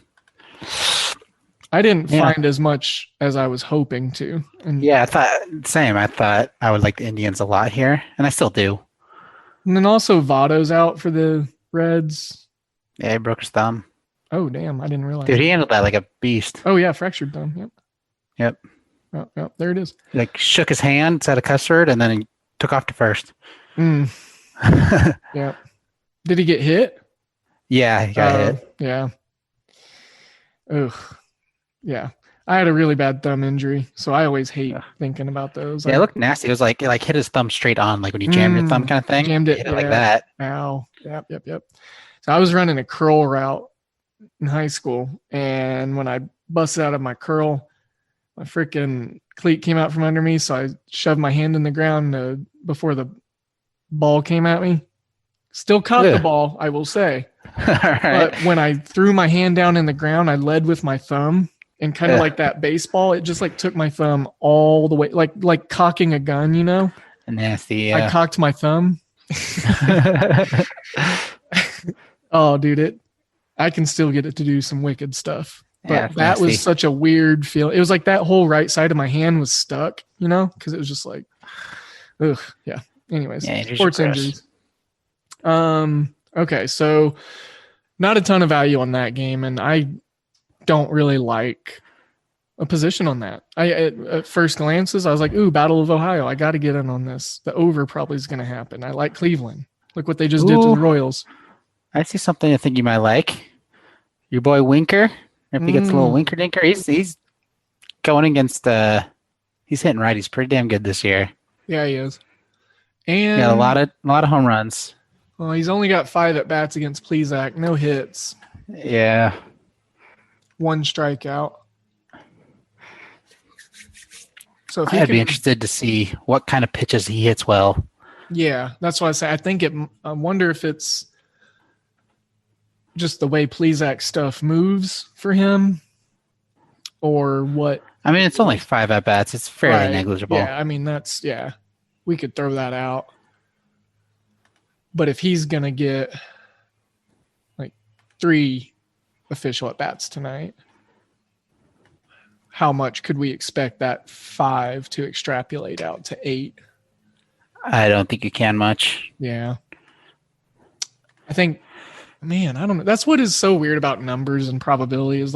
I didn't find as much as I was hoping to. And yeah, I thought I would like the Indians a lot here, and I still do. And then also Votto's out for the Reds. Yeah, he broke his thumb. Oh, damn. I didn't realize. Dude, he handled that like a beast. Oh, yeah, fractured thumb. Yep. Oh, there it is. He shook his hand, said a cuss word, and then he took off to first. Yeah. Did he get hit? Yeah, he got hit. Yeah. Ugh. Yeah. I had a really bad thumb injury, so I always hate thinking about those. Yeah, it looked nasty. It was like hit his thumb straight on, like when you jam your thumb kind of thing. Jammed it like that. Ow. Yep. So I was running a curl route in high school, and when I busted out of my curl, my freaking cleat came out from under me, so I shoved my hand in the ground before the ball came at me. Still caught the ball, I will say. Right. But when I threw my hand down in the ground, I led with my thumb, and kind of like that baseball, it just took my thumb all the way, like cocking a gun, you know? Nasty, yeah. I cocked my thumb. Oh, dude, I can still get it to do some wicked stuff. But that was such a weird feel. It was like that whole right side of my hand was stuck, you know, because it was just like, ugh, yeah. Anyways, sports injuries. Okay, so not a ton of value on that game, and I don't really like a position on that. At first glances, I was like, ooh, Battle of Ohio. I got to get in on this. The over probably is going to happen. I like Cleveland. Look what they just did to the Royals. I see something I think you might like. Your boy Winker. If he gets a little winker dinker, he's going against he's hitting righties pretty damn good this year. Yeah, he is. And a lot of home runs. Well, he's only got 5 at bats against Plesac, no hits. Yeah. 1 strikeout. So if I'd be interested to see what kind of pitches he hits well. Yeah, that's why I say I wonder if it's just the way Plesac stuff moves for him, or what. I mean, it's only 5 at bats. It's fairly negligible. Yeah, I mean we could throw that out. But if he's gonna get 3 official at bats tonight, how much could we expect that 5 to extrapolate out to 8? I don't think you can much. Yeah. I think, man, I don't know. That's what is so weird about numbers and probability is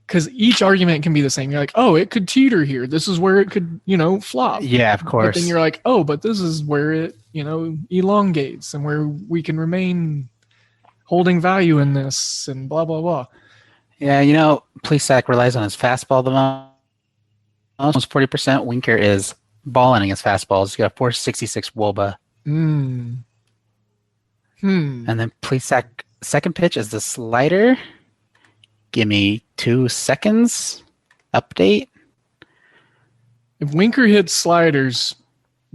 because each argument can be the same. You're like, oh, it could teeter here. This is where it could, flop. Yeah, of course. But then you're like, oh, but this is where it, elongates and where we can remain holding value in this and blah, blah, blah. Yeah, Plesac relies on his fastball the most. Almost 40%. Winker is balling against fastballs. He's got 466 WOBA. And then Plesac, second pitch is the slider. Give me 2 seconds. Update. If Winker hits sliders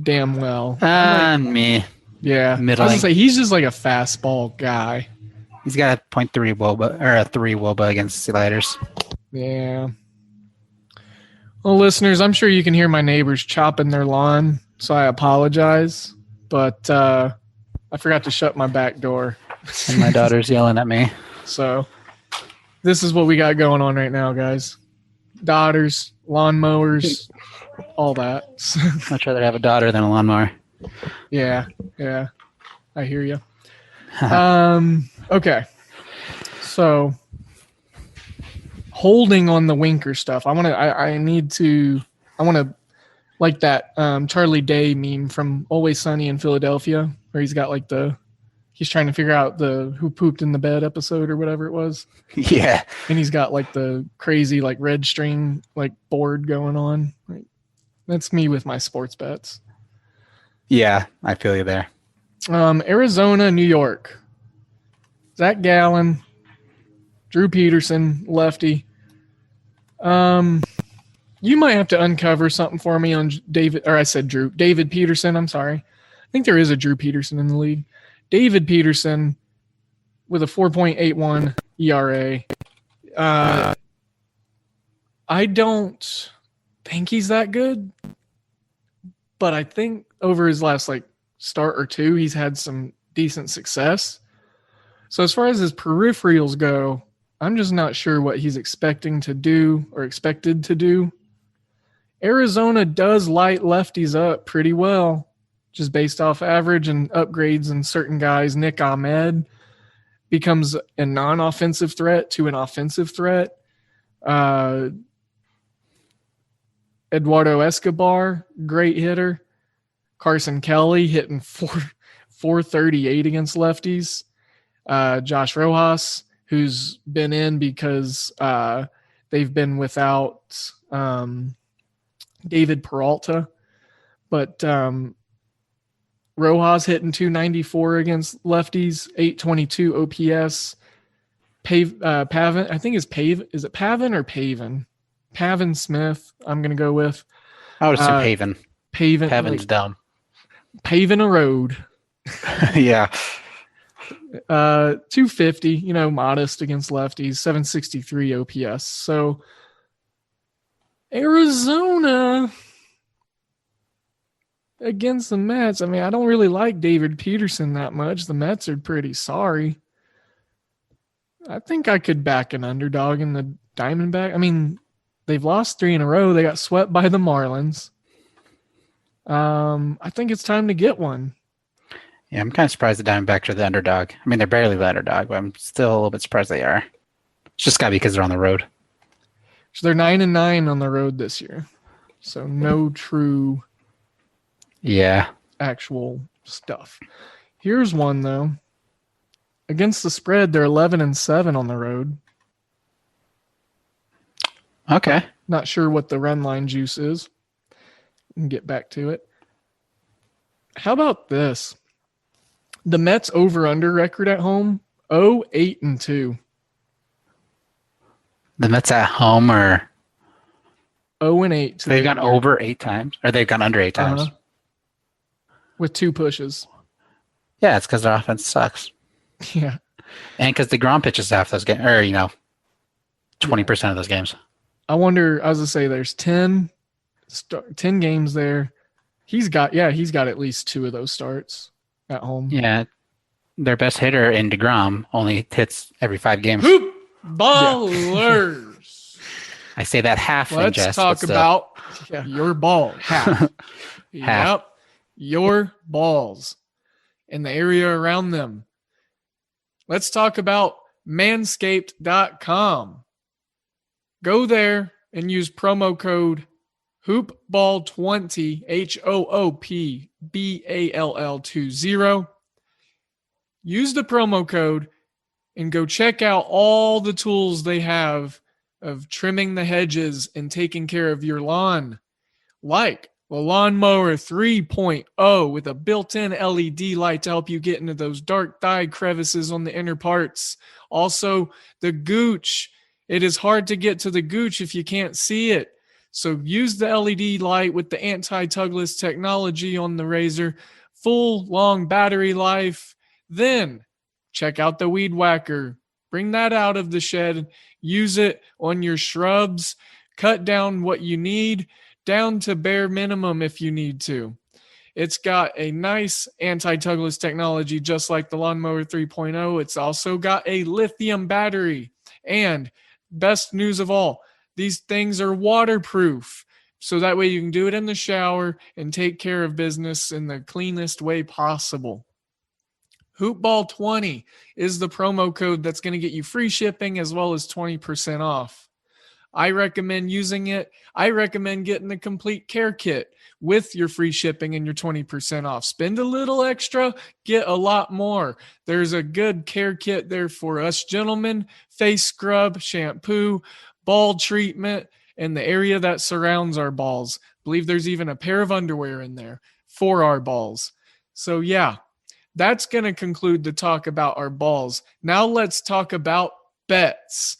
damn well. Me. Yeah. Middling. I was going to say, he's just like a fastball guy. He's got a 0.3 WOBA, or a 3 WOBA against sliders. Yeah. Well, listeners, I'm sure you can hear my neighbors chopping their lawn, so I apologize. But I forgot to shut my back door. And my daughter's yelling at me. So this is what we got going on right now, guys. Daughters, lawnmowers, all that. Much rather have a daughter than a lawnmower. Yeah. I hear you. Okay. So holding on the Winker stuff. I want to like that Charlie Day meme from Always Sunny in Philadelphia, where he's got like he's trying to figure out the who pooped in the bed episode or whatever it was. Yeah. And he's got like the crazy like red string like board going on. Like, that's me with my sports bets. Yeah, I feel you there. Arizona, New York. Zach Gallen, Drew Peterson, lefty. You might have to uncover something for me on David Peterson. I'm sorry. I think there is a Drew Peterson in the league. David Peterson with a 4.81 ERA. I don't think he's that good, but I think over his last start or two, he's had some decent success. So as far as his peripherals go, I'm just not sure what he's expecting to do or expected to do. Arizona does light lefties up pretty well, just based off average and upgrades in certain guys. Nick Ahmed becomes a non-offensive threat to an offensive threat. Eduardo Escobar, great hitter. Carson Kelly hitting 438 against lefties. Josh Rojas, who's been in because they've been without David Peralta. But Rojas hitting 294 against lefties, 822 OPS. Pavin, I think is it Pavin or Pavin? Pavin Smith, I'm going to go with. I would assume Pavin. Pavin. Pavin's dumb. Paving a road. Yeah. 250, modest against lefties, 763 OPS. So Arizona against the Mets. I mean, I don't really like David Peterson that much. The Mets are pretty sorry. I think I could back an underdog in the Diamondback. I mean, they've lost 3 in a row. They got swept by the Marlins. I think it's time to get one. Yeah, I'm kind of surprised the Diamondbacks are the underdog. I mean, they're barely the underdog, but I'm still a little bit surprised they are. It's just got to be because they're on the road. So they're 9-9 on the road this year. So no true actual stuff. Here's one, though. Against the spread, they're 11-7 on the road. Okay. Not sure what the run line juice is. We can get back to it. How about this? The Mets over-under record at home, 0-8-2. The Mets at home are 0-8. They've gone over 8 times, or they've gone under 8 times. With 2 pushes. Yeah, it's because their offense sucks. Yeah. And because DeGrom pitches half those games, or 20% of those games. I wonder. I was gonna say there's 10 games there. He's got at least 2 of those starts at home. Yeah, their best hitter in DeGrom only hits every 5 games. Hoop ballers. I say that half. Let's talk about your ball. Half. Yep, your balls and the area around them. Let's talk about Manscaped.com. Go there and use promo code HoopBall20, HOOPBALL20. Use the promo code and go check out all the tools they have of trimming the hedges and taking care of your lawn, like the Lawnmower 3.0 with a built-in LED light to help you get into those dark dyed crevices on the inner parts. Also, the Gooch. It is hard to get to the Gooch if you can't see it. So use the LED light with the anti-tugless technology on the razor, full long battery life. Then check out the Weed Whacker. Bring that out of the shed. Use it on your shrubs. Cut down what you need, down to bare minimum if you need to. It's got a nice anti-tugless technology just like the Lawnmower 3.0. It's also got a lithium battery. And best news of all, these things are waterproof. So that way you can do it in the shower and take care of business in the cleanest way possible. Hoopball20 is the promo code that's going to get you free shipping as well as 20% off. I recommend using it. I recommend getting the complete care kit with your free shipping and your 20% off. Spend a little extra, get a lot more. There's a good care kit there for us gentlemen: face scrub, shampoo, ball treatment, and the area that surrounds our balls. I believe there's even a pair of underwear in there for our balls. So yeah, that's going to conclude the talk about our balls. Now let's talk about bets.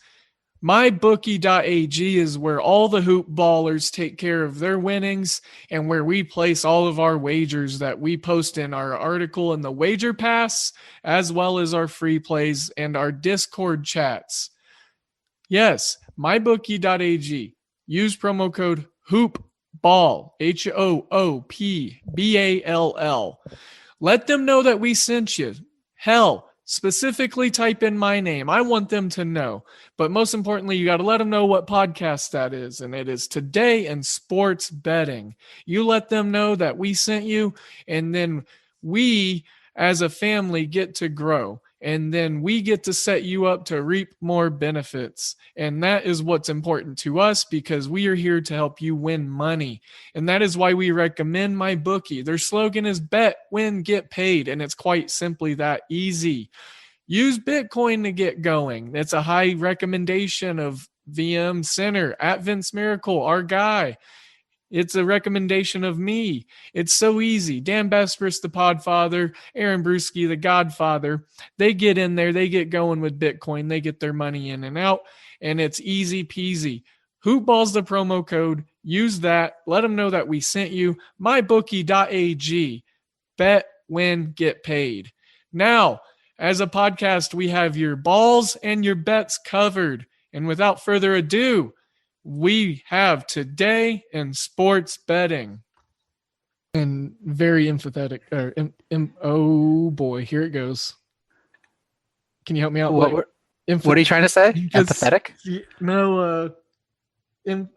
MyBookie.ag is where all the hoop ballers take care of their winnings and where we place all of our wagers that we post in our article in the Wager Pass, as well as our free plays and our Discord chats. Yes, MyBookie.ag. Use promo code HOOPBALL, HOOPBALL. Let them know that we sent you. Hell, specifically type in my name. I want them to know. But most importantly, you got to let them know what podcast that is. And it is Today in Sports Betting. You let them know that we sent you, and then we as a family get to grow. And then we get to set you up to reap more benefits. And that is what's important to us, because we are here to help you win money. And that is why we recommend MyBookie. Their slogan is bet, win, get paid. And it's quite simply that easy. Use Bitcoin to get going. That's a high recommendation of VM Center at Vince Miracle, our guy. It's a recommendation of me. It's so easy. Dan Bespris, the Podfather, Aaron Bruschi, the Godfather, they get in there, they get going with Bitcoin, they get their money in and out, and it's easy peasy. Hoopball's the promo code. Use that. Let them know that we sent you. MyBookie.ag. Bet, win, get paid. Now, as a podcast, we have your balls and your bets covered. And without further ado, we have Today in Sports Betting. And very empathetic. Oh boy, here it goes. Can you help me out? What are you trying to say? Empathetic? No.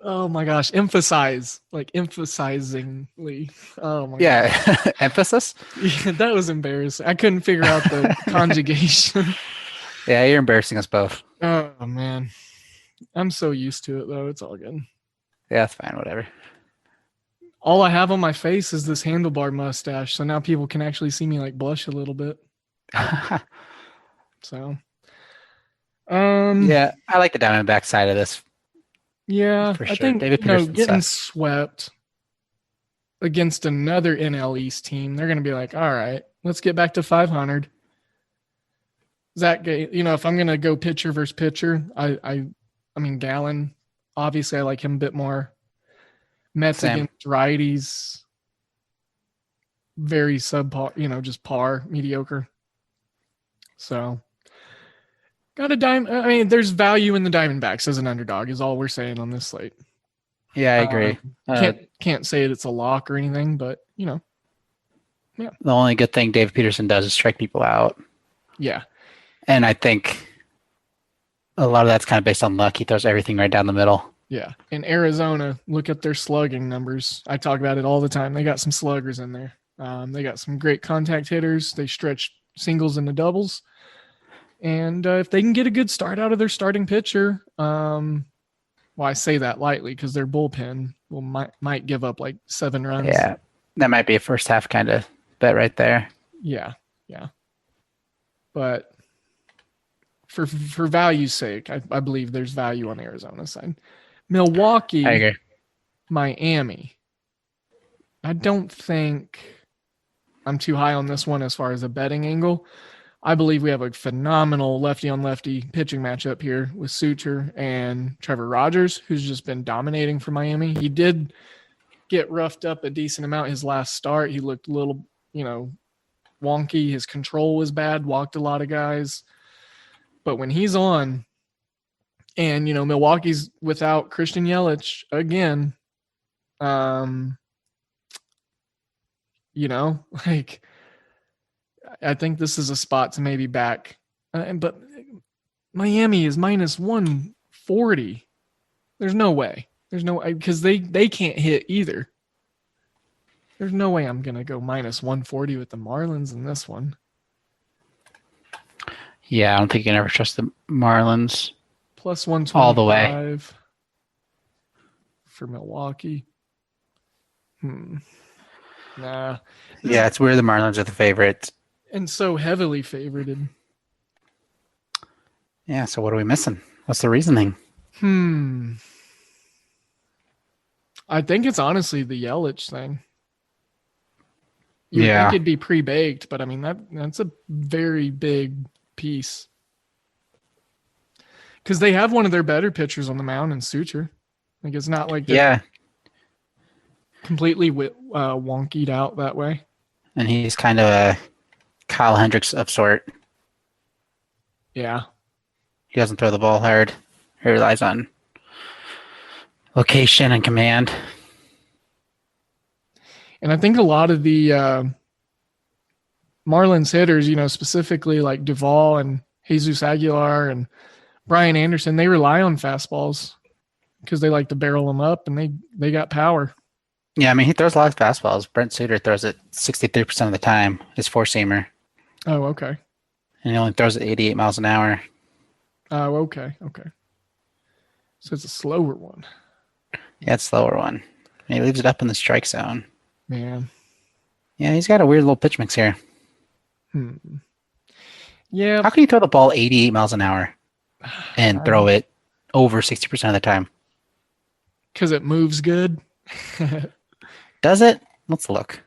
Oh my gosh, emphasize, like emphasizingly. Oh my gosh. Emphasis? Yeah, that was embarrassing. I couldn't figure out the conjugation. Yeah, you're embarrassing us both. Oh man. I'm so used to it, though. It's all good. Yeah, it's fine. Whatever. All I have on my face is this handlebar mustache, so now people can actually see me like blush a little bit. So, yeah, I like the Diamondback side of this. Yeah, for sure. I think David getting swept against another NL East team, they're going to be like, all right, let's get back to 500. Zach, if I'm going to go pitcher versus pitcher, I mean, Gallen, obviously I like him a bit more. Mets against righties, very subpar, just par, mediocre. So, there's value in the Diamondbacks as an underdog is all we're saying on this slate. Yeah, I agree. Can't say it's a lock or anything, but, yeah. The only good thing David Peterson does is strike people out. Yeah. And I think a lot of that's kind of based on luck. He throws everything right down the middle. Yeah. In Arizona, look at their slugging numbers. I talk about it all the time. They got some sluggers in there. They got some great contact hitters. They stretch singles into doubles. And if they can get a good start out of their starting pitcher, Well, I say that lightly because their bullpen might give up like 7 runs. Yeah, that might be a first half kind of bet right there. Yeah. But for value's sake, I believe there's value on the Arizona side. Milwaukee, I agree. Miami. I don't think I'm too high on this one as far as a betting angle. I believe we have a phenomenal lefty-on-lefty pitching matchup here with Suter and Trevor Rogers, who's just been dominating for Miami. He did get roughed up a decent amount his last start. He looked a little, wonky. His control was bad, walked a lot of guys. But when he's on, and, Milwaukee's without Christian Yelich again, I think this is a spot to maybe back. But Miami is minus 140. There's no way. There's no way because they can't hit either. There's no way I'm going to go minus 140 with the Marlins in this one. Yeah, I don't think you can ever trust the Marlins. Plus 125 all the way for Milwaukee. Nah. Yeah, it's weird the Marlins are the favorites. And so heavily favored. Yeah, so what are we missing? What's the reasoning? I think it's honestly the Yelich thing. Yeah. Think it'd be pre-baked, but I mean that's a very big piece. Because they have one of their better pitchers on the mound in Suter. Like it's not like they're completely wonkied out that way. And he's kind of a Kyle Hendricks of sort. Yeah. He doesn't throw the ball hard. He relies on location and command. And I think a lot of the Marlins hitters, specifically like Duvall and Jesus Aguilar and Brian Anderson, they rely on fastballs because they like to barrel them up and they got power. Yeah, I mean, he throws a lot of fastballs. Brent Suter throws it 63% of the time. His four-seamer. Oh, okay. And he only throws it 88 miles an hour. Oh, okay. So it's a slower one. Yeah, it's a slower one. And he leaves it up in the strike zone. Man. Yeah, he's got a weird little pitch mix here. Yeah. How can you throw the ball 88 miles an hour and throw it over 60% of the time? Because it moves good. Does it? Let's look.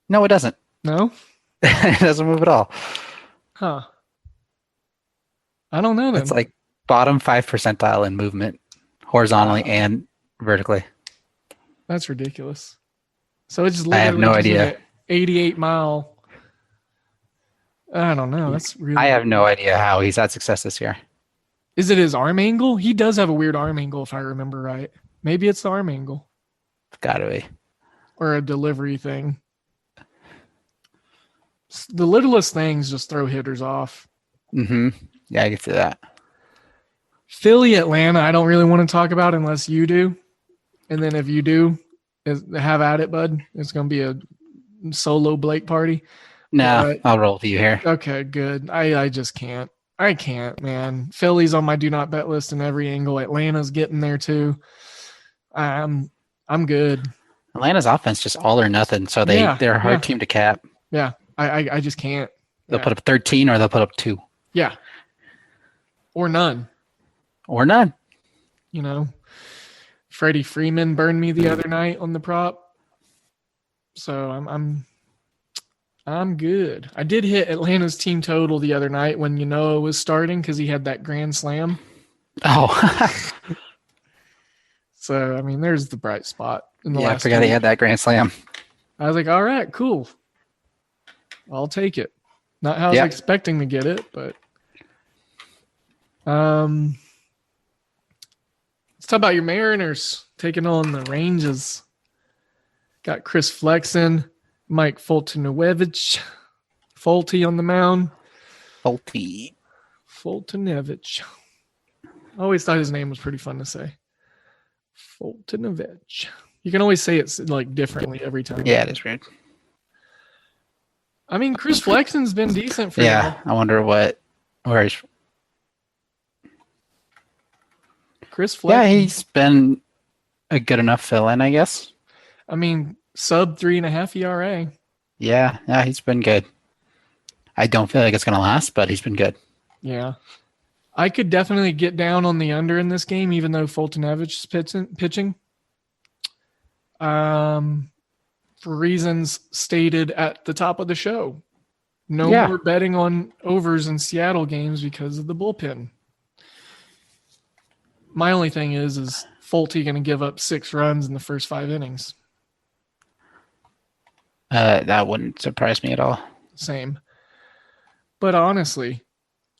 No, it doesn't. No? It doesn't move at all. Huh. I don't know then. It's like bottom 5 percentile in movement, horizontally and vertically. That's ridiculous. So it's just I have no idea. 88 mile. I don't know. That's really. I have no idea how he's had success this year. Is it his arm angle? He does have a weird arm angle, if I remember right. Maybe it's the arm angle. It's gotta be. Or a delivery thing. The littlest things just throw hitters off. Yeah, I get to that. Philly, Atlanta, I don't really want to talk about unless you do. And then if you do, have at it, bud. It's going to be a solo Blake party. No, I'll roll with you here. Okay, good. I just can't. I can't, man. Philly's on my do not bet list in every angle. Atlanta's getting there too. I'm good. Atlanta's offense just all or nothing, so they're a hard team to cap. Yeah, I just can't. They'll put up 13 or they'll put up 2. Yeah. Or none. Or none. Freddie Freeman burned me the other night on the prop. So I'm good. I did hit Atlanta's team total the other night when Yanoa was starting because he had that grand slam. Oh. So, I mean, there's the bright spot. I forgot he had that grand slam. I was like, all right, cool. I'll take it. Not how I was expecting to get it, but let's talk about your Mariners taking on the Rangers. Got Chris Flexen, Mike Foltynewicz, Folty on the mound. Foltynewicz. I always thought his name was pretty fun to say. Foltynewicz. You can always say it like differently every time. Yeah, it is weird. I mean, Chris Flexen's been decent for I wonder where he's. Chris Flexen. Yeah, he's been a good enough fill-in, I guess. I mean, sub 3.5 ERA. Yeah, he's been good. I don't feel like it's going to last, but he's been good. Yeah. I could definitely get down on the under in this game, even though Fultonevich is pitching. For reasons stated at the top of the show. No more betting on overs in Seattle games because of the bullpen. My only thing is Fulte going to give up 6 runs in the first 5 innings? That wouldn't surprise me at all. Same. But honestly,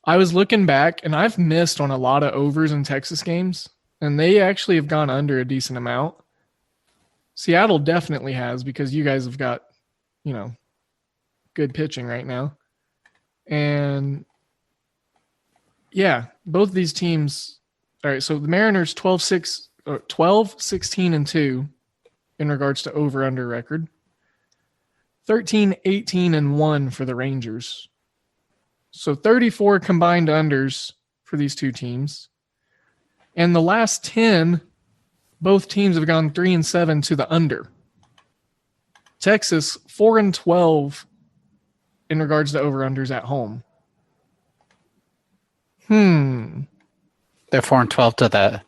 I was looking back, and I've missed on a lot of overs in Texas games, and they actually have gone under a decent amount. Seattle definitely has, because you guys have got, good pitching right now. And yeah, both these teams. All right, so the Mariners 12, 16, and 2 in regards to over-under record. 13, 18, and 1 for the Rangers. So 34 combined unders for these two teams. And the last 10, both teams have gone 3 and 7 to the under. Texas 4 and 12 in regards to over-unders at home. They're 4 and 12 to the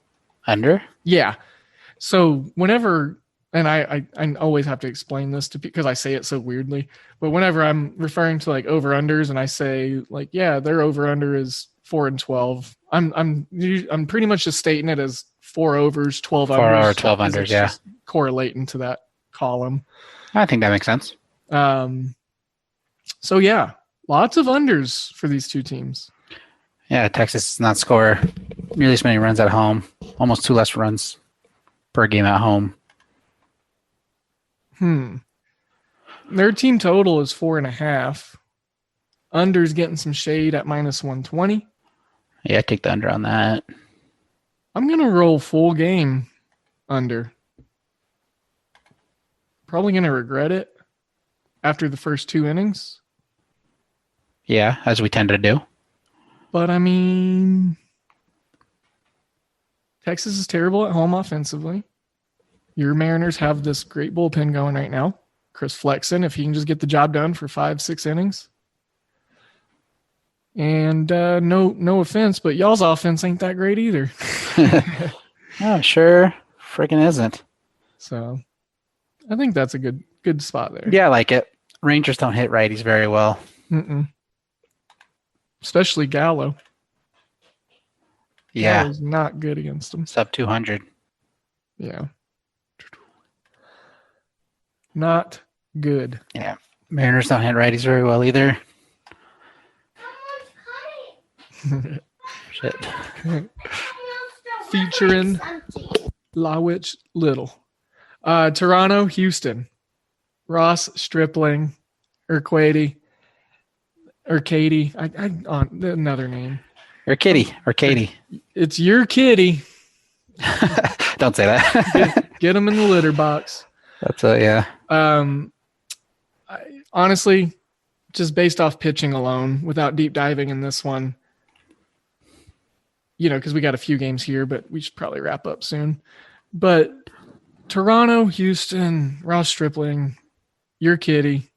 under? Yeah. So whenever, and I always have to explain this because I say it so weirdly, but whenever I'm referring to like over-unders and I say like, yeah, their over-under is 4 and 12, I'm pretty much just stating it as 4 overs, 12 unders. 4 or 12 unders, yeah. Correlating to that column. I think that makes sense. So yeah, lots of unders for these two teams. Yeah, Texas does not score nearly as many runs at home. Almost 2 less runs per game at home. Their team total is 4.5. Under's getting some shade at -120. Yeah, take the under on that. I'm going to roll full game under. Probably going to regret it after the first 2 innings. Yeah, as we tend to do. But, I mean, Texas is terrible at home offensively. Your Mariners have this great bullpen going right now. Chris Flexen, if he can just get the job done for 5-6 innings. And no offense, but y'all's offense ain't that great either. Oh, sure freaking isn't. So I think that's a good spot there. Yeah, I like it. Rangers don't hit righties very well. Especially Gallo. Yeah. Gallo's not good against them. Sub 200. Yeah. Not good. Yeah. Mariners don't hit righties very well either. Shit. Featuring Lawich Little. Toronto, Houston. Ross Stripling. Urquidy. Another name. Urquidy. It's your kitty. Don't say that. Get him in the litter box. That's yeah. Honestly, just based off pitching alone, without deep diving in this one, because we got a few games here, but we should probably wrap up soon. But Toronto, Houston, Ross Stripling, your kitty.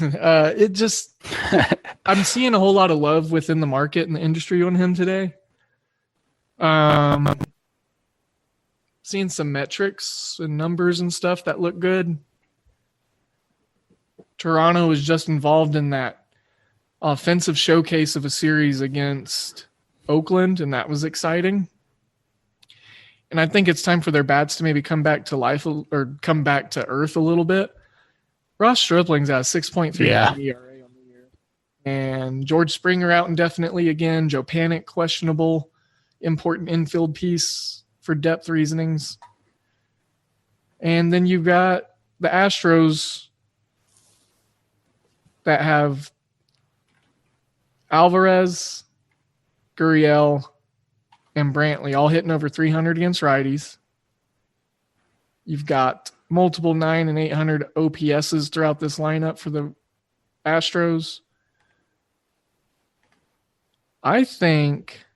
It just, I'm seeing a whole lot of love within the market and the industry on him today. Seeing some metrics and numbers and stuff that look good. Toronto was just involved in that offensive showcase of a series against Oakland, and that was exciting. And I think it's time for their bats to maybe come back to life or come back to earth a little bit. Ross Stripling's at 6.3 ERA on the year. And George Springer out indefinitely again. Joe Panic questionable. Important infield piece for depth reasonings. And then you've got the Astros that have Alvarez, Gurriel, and Brantley all hitting over 300 against righties. You've got multiple 900 and 800 OPSs throughout this lineup for the Astros. I think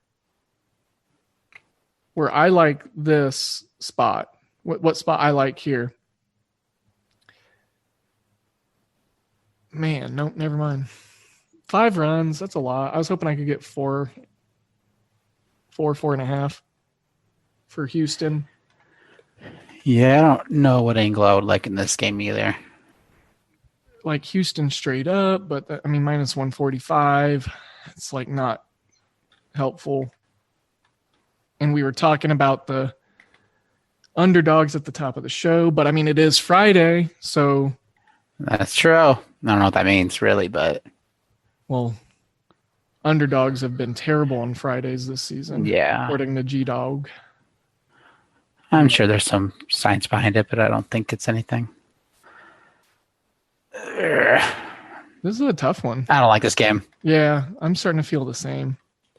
where I like this spot. What spot I like here? Man, nope, never mind. 5 runs, that's a lot. I was hoping I could get 4.5 for Houston. Yeah, I don't know what angle I would like in this game either. Like Houston straight up, but minus 145. It's like not helpful. And we were talking about the underdogs at the top of the show, but it is Friday, so. That's true. I don't know what that means really, but. Well, underdogs have been terrible on Fridays this season. Yeah. According to G-Dog. I'm sure there's some science behind it, but I don't think it's anything. This is a tough one. I don't like this game. Yeah, I'm starting to feel the same.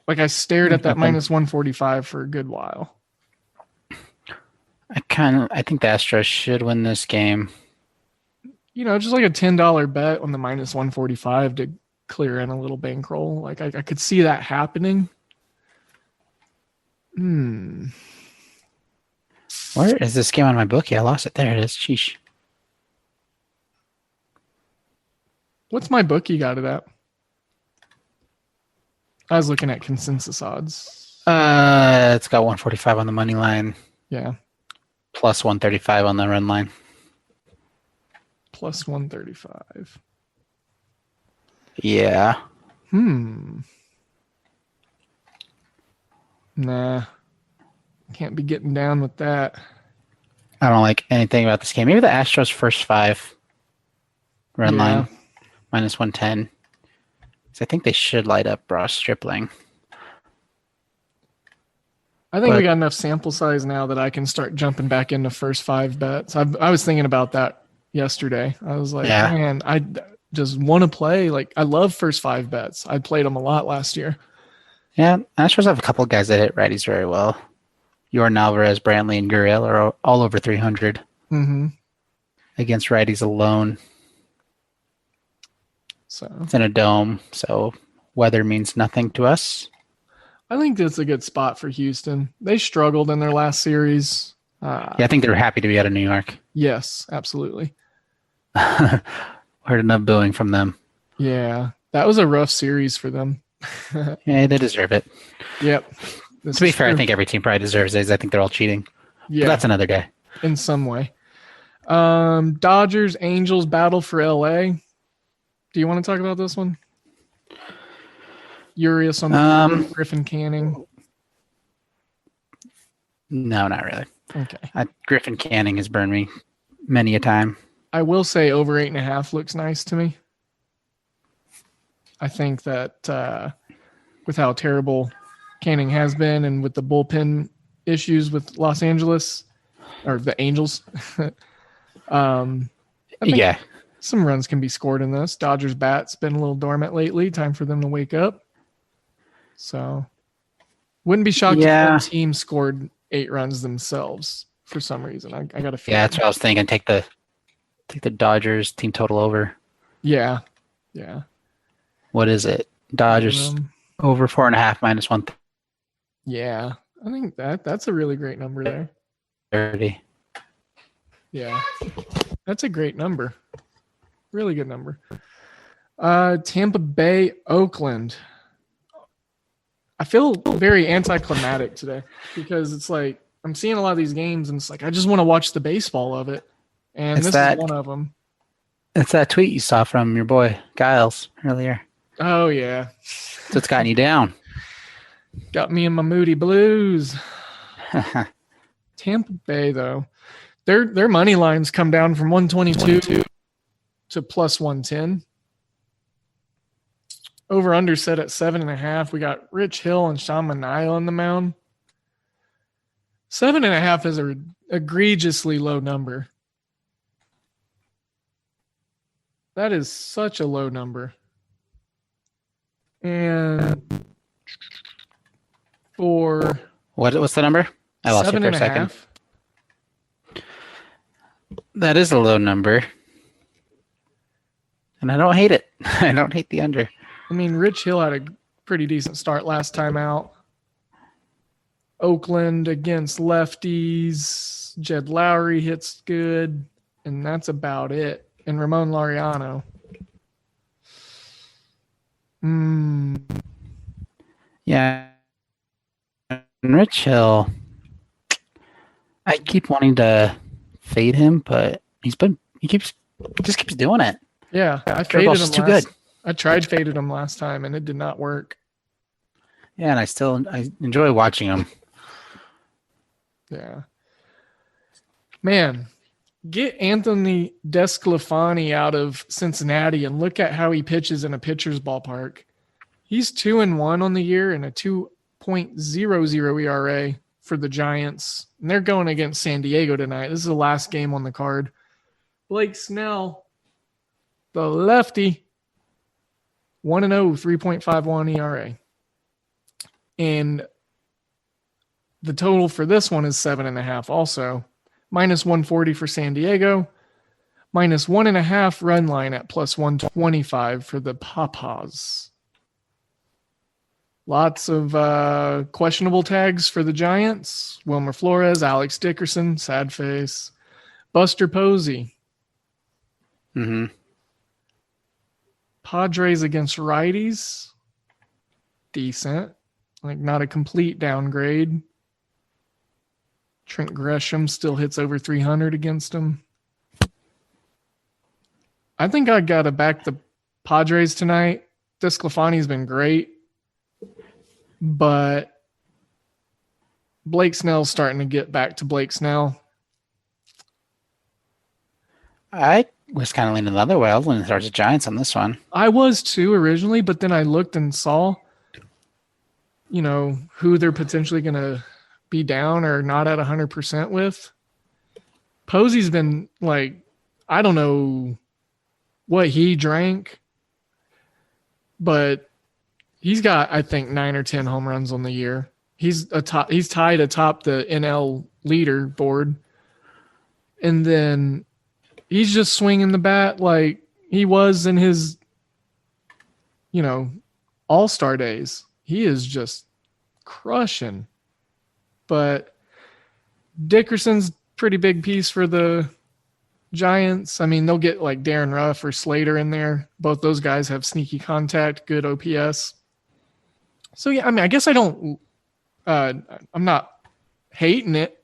Like I stared at that minus 145 for a good while. I think the Astros should win this game. Just like a $10 bet on the minus 145 to clear in a little bankroll. Like I could see that happening. Where is this game on my bookie? I lost it. There it is. Sheesh. What's my bookie got it at? I was looking at consensus odds. It's got 145 on the money line. Yeah. Plus 135 on the run line. Plus 135. Yeah. Nah. Can't be getting down with that. I don't like anything about this game. Maybe the Astros first 5 run line. Minus 110. So I think they should light up Ross Stripling. I think we got enough sample size now that I can start jumping back into first 5 bets. I was thinking about that yesterday. I was like, man, I just want to play. Like, I love first 5 bets. I played them a lot last year. Yeah, Astros have a couple of guys that hit righties very well. Jordan Alvarez, Brantley, and Gurriel are all over 300 against righties alone. So it's in a dome, so weather means nothing to us. I think that's a good spot for Houston. They struggled in their last series. I think they're happy to be out of New York. Yes, absolutely. Heard enough booing from them. Yeah, that was a rough series for them. Yeah, they deserve it. Yep. To be fair, I think every team probably deserves it. I think they're all cheating. Yeah, but that's another day. In some way. Dodgers, Angels battle for LA. Do you want to talk about this one? Urias on the Griffin Canning. No, not really. Okay. Griffin Canning has burned me many a time. I will say over 8.5 looks nice to me. I think that with how terrible Canning has been and with the bullpen issues with Los Angeles or the Angels, some runs can be scored in this. Dodgers bat's been a little dormant lately. Time for them to wake up. So wouldn't be shocked if one team scored 8 runs themselves for some reason. I got a feeling. Yeah, that's what I was thinking. Take the Dodgers team total over. Yeah. What is it? Dodgers over 4.5 minus 1. Yeah, I think that's a really great number there. 30. Yeah, that's a great number. Really good number. Tampa Bay, Oakland. I feel very anticlimactic today because it's like I'm seeing a lot of these games and it's like I just want to watch the baseball of it. And this is one of them. It's that tweet you saw from your boy Giles earlier. Oh, yeah. So it's gotten you down. Got me in my moody blues. Tampa Bay, though. Their money lines come down from 122 to plus 110. Over under set at 7.5. We got Rich Hill and Sean Manaea on the mound. 7.5 is an egregiously low number. That is such a low number. And for what's the number? I lost you for a second. That is a low number. And I don't hate it. I don't hate the under. I mean, Rich Hill had a pretty decent start last time out. Oakland against lefties. Jed Lowry hits good, and that's about it. And Ramon Laureano. Yeah. And Rich Hill, I keep wanting to fade him, but he just keeps doing it. Yeah, I faded him too good. I tried faded him last time, and it did not work. Yeah, and I enjoy watching him. Yeah. Man, get Anthony Desclafani out of Cincinnati and look at how he pitches in a pitcher's ballpark. He's 2-1 on the year and a 2.00 ERA for the Giants. And they're going against San Diego tonight. This is the last game on the card. Blake Snell, the lefty, 1-0, 3.51 ERA. And the total for this one is 7.5 also. Minus 140 for San Diego. Minus 1.5 run line at plus 125 for the Papas. Lots of questionable tags for the Giants. Wilmer Flores, Alex Dickerson, sad face. Buster Posey. Padres against righties. Decent. Like not a complete downgrade. Trent Gresham still hits over 300 against him. I think I got to back the Padres tonight. Desclafani's been great. But Blake Snell's starting to get back to Blake Snell. I was kind of leaning the other way. I was leaning towards the Giants on this one. I was too originally, but then I looked and saw, who they're potentially going to be down or not at 100% with. Posey's been I don't know what he drank, but he's got, I think, 9 or 10 home runs on the year. He's tied atop the NL leaderboard. And then he's just swinging the bat like he was in his, all-star days. He is just crushing. But Dickerson's pretty big piece for the Giants. I mean, they'll get Darren Ruff or Slater in there. Both those guys have sneaky contact, good OPS. So, yeah, I mean, I guess I'm not hating it.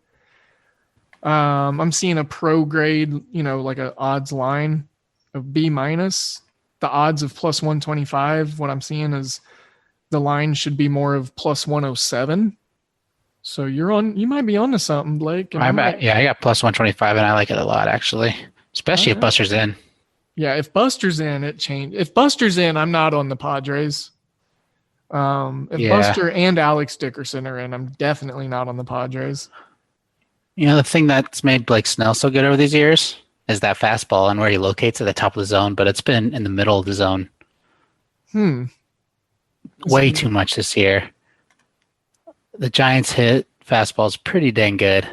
I'm seeing a pro grade, like an odds line of B-. The odds of plus 125, what I'm seeing is the line should be more of plus 107. So you might be onto something, Blake. I got plus 125, and I like it a lot, actually, especially if Buster's in. Yeah, if Buster's in, it changed. If Buster's in, I'm not on the Padres. Buster and Alex Dickerson are in, I'm definitely not on the Padres. The thing that's made Blake Snell so good over these years is that fastball and where he locates at the top of the zone, but it's been in the middle of the zone. Way too much this year. The Giants hit fastballs pretty dang good.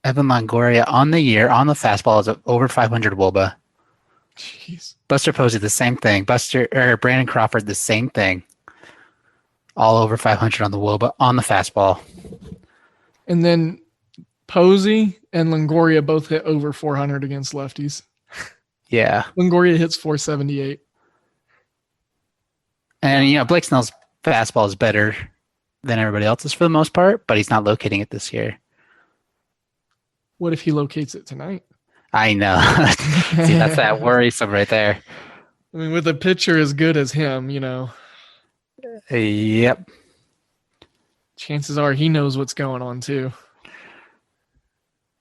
Evan Longoria on the year on the fastball is over 500 WOBA. Jeez. Buster Posey, the same thing. Brandon Crawford, the same thing. All over 500 on the WOBA on the fastball. And then Posey and Longoria both hit over 400 against lefties. Yeah. Longoria hits 478. And, Blake Snell's fastball is better than everybody else's for the most part, but he's not locating it this year. What if he locates it tonight? I know. See, that's that worrisome right there. I mean, with a pitcher as good as him, Yep. Chances are he knows what's going on too.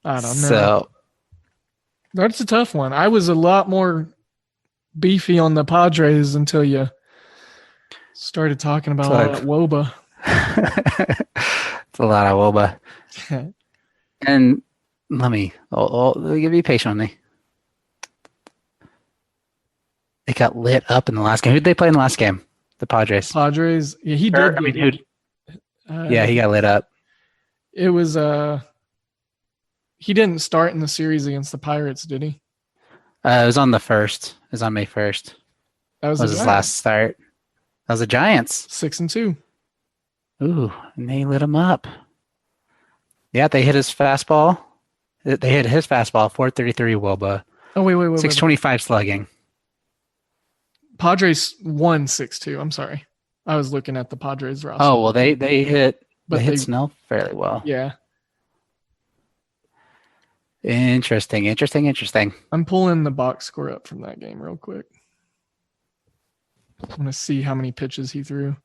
I don't know. So that's a tough one. I was a lot more beefy on the Padres until you started talking about all that WOBA. It's a lot of WOBA. And I'll give you patient on me. They got lit up in the last game. Who did they play in the last game? The Padres. Padres. Yeah, he did. He got lit up. It was he didn't start in the series against the Pirates, did he? It was on the 1st. It was on May 1st. That was his last start. That was the Giants. 6-2. Ooh, and they lit him up. Yeah, they hit his fastball. They hit his fastball, 433 WOBA. Oh, wait. 625 slugging. Padres won 6-2. I'm sorry. I was looking at the Padres roster. Oh, well, they hit Snell fairly well. Yeah. Interesting. I'm pulling the box score up from that game real quick. I want to see how many pitches he threw.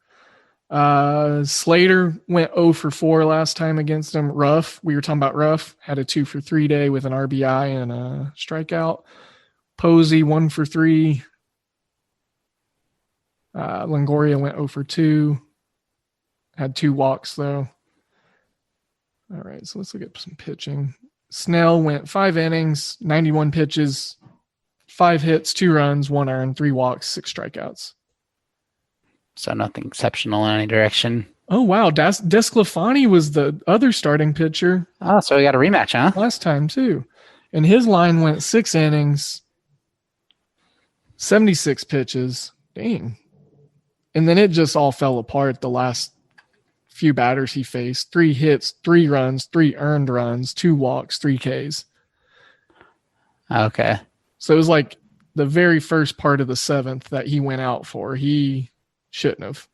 Slater went 0 for 4 last time against him. Ruff, we were talking about Ruff, had a 2 for 3 day with an RBI and a strikeout. Posey 1 for 3. Longoria went 0 for 2. Had 2 walks though. All right, so let's look at some pitching. Snell went 5 innings, 91 pitches, 5 hits, 2 runs, 1 earned, 3 walks, 6 strikeouts. So nothing exceptional in any direction. Oh, wow. Desclafani was the other starting pitcher. Oh, so we got a rematch, huh? Last time, too. And his line went 6 innings, 76 pitches. Dang. And then it just all fell apart the last few batters he faced. 3 hits, 3 runs, 3 earned runs, 2 walks, 3 Ks. Okay. So it was like the very first part of the 7th that he went out for. He shouldn't have.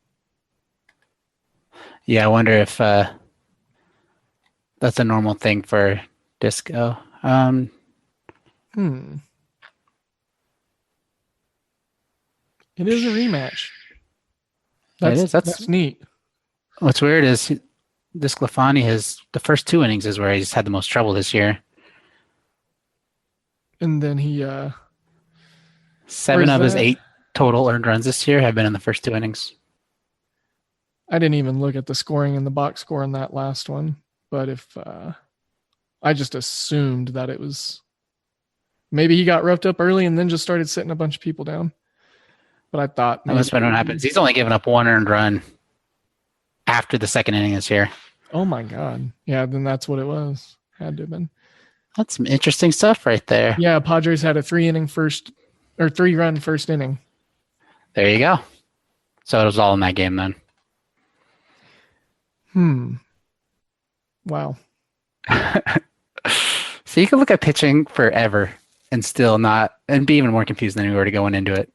Yeah, I wonder if that's a normal thing for Disco. It is a rematch. That's neat. What's weird is Desclafani the first 2 innings is where he's had the most trouble this year. And then he 7 of his 8 total earned runs this year have been in the first 2 innings. I didn't even look at the scoring in the box score in that last one, but if I just assumed that it was maybe he got roughed up early and then just started sitting a bunch of people down. But I thought that must have been what happens. He's only given up 1 earned run after the 2nd inning this year. Oh my God. Yeah, then that's what it was. Had to have been. That's some interesting stuff right there. Yeah, Padres had a 3-run first inning. There you go. So it was all in that game then. Wow. So you can look at pitching forever and still not, and be even more confused than you were going into it.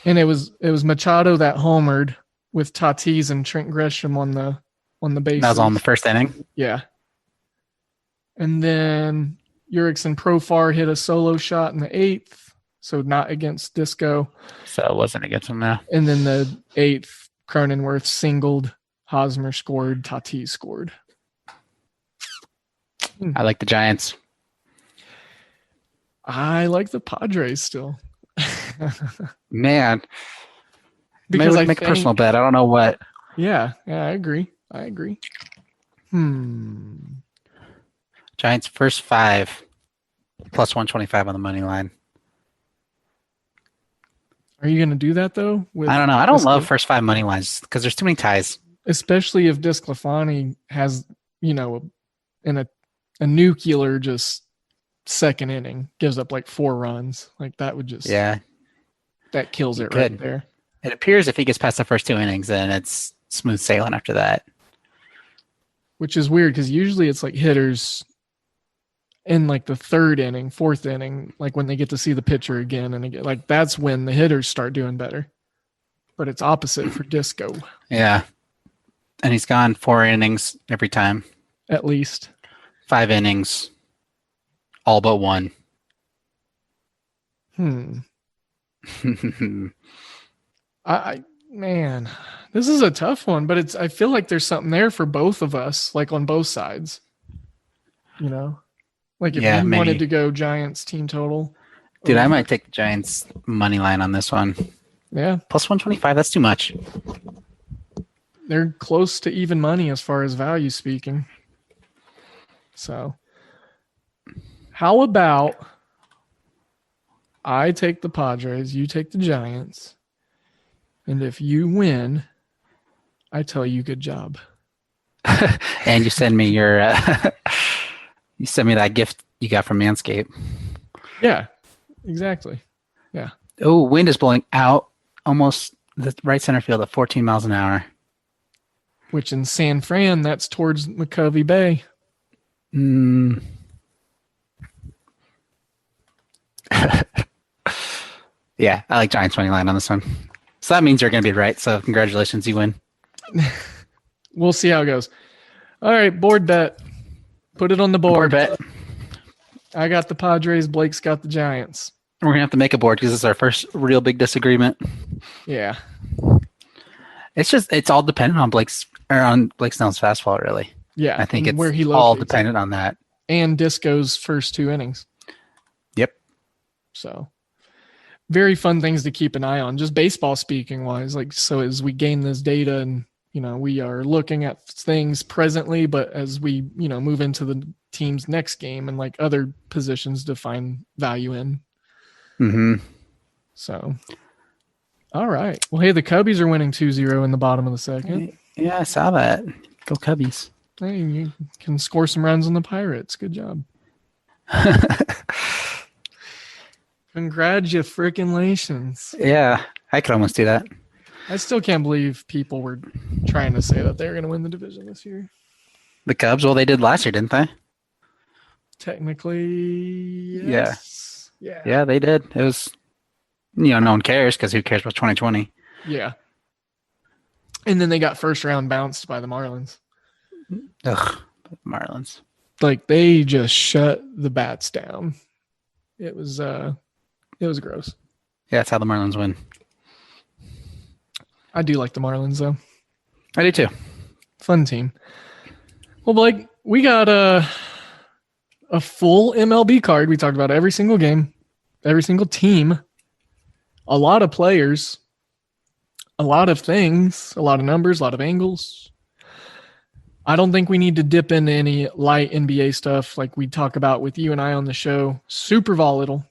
And it was Machado that homered with Tatis and Trent Grisham on the base. That was all in the first inning. Yeah. And then Jurickson Profar hit a solo shot in the 8th, so not against Disco. So it wasn't against him now. And then the 8th, Cronenworth singled, Hosmer scored, Tatis scored. I like the Giants. I like the Padres still. Man. Because maybe make a personal bet. I don't know what. Yeah, I agree. Giants first 5 plus 125 on the money line. Are you going to do that though? I don't know. I don't love first 5 money lines because there's too many ties. Especially if Desclafani has, a nuclear just 2nd inning, gives up like 4 runs. Like that would just that kills it right there. It appears if he gets past the first 2 innings, then it's smooth sailing after that. Which is weird because usually it's like hitters in like the 3rd inning, 4th inning, like when they get to see the pitcher again and again, like that's when the hitters start doing better. But it's opposite for Disco. Yeah. And he's gone 4 innings every time. At least. 5 innings. All but 1. Man, this is a tough one, but I feel like there's something there for both of us, like on both sides. Like if you wanted to go Giants team total. Dude, I might take the Giants money line on this one. Yeah. Plus 125, that's too much. They're close to even money as far as value speaking. So how about I take the Padres, you take the Giants, and if you win, I tell you good job. And you send me your you send me that gift you got from Manscaped. Yeah, exactly. Yeah. Oh, wind is blowing out almost the right center field at 14 miles an hour. which in San Fran, that's towards McCovey Bay. Yeah, I like Giants money line on this one. So that means you're going to be right. So congratulations, you win. We'll see how it goes. All right, board bet. Put it on the board. Bet. I got the Padres. Blake's got the Giants. We're going to have to make a board because this is our first real big disagreement. Yeah. It's all dependent on Blake Snell's fastball, really. Yeah. I think it's where he all dependent on that. And Disco's first 2 innings. Yep. So very fun things to keep an eye on, just baseball speaking wise. Like, so as we gain this data and, we are looking at things presently, but as we, move into the team's next game and like other positions to find value in. Mm-hmm. So, all right. Well, hey, the Cubbies are winning 2-0 in the bottom of the second. Yeah, I saw that. Go Cubbies. Hey, you can score some runs on the Pirates. Good job. Congratulations. Yeah, I could almost do that. I still can't believe people were trying to say that they're going to win the division this year. The Cubs, well, they did last year, didn't they? Technically, yes. Yeah, they did. It was, no one cares because who cares about 2020? Yeah. And then they got first round bounced by the Marlins. Ugh, Marlins. Like they just shut the bats down. It was gross. Yeah, that's how the Marlins win. I do like the Marlins though. I do too. Fun team. Well, Blake, we got a full MLB card. We talked about every single game, every single team, a lot of players, a lot of things, a lot of numbers, a lot of angles. I don't think we need to dip into any light NBA stuff like we talk about with you and I on the show. Super volatile.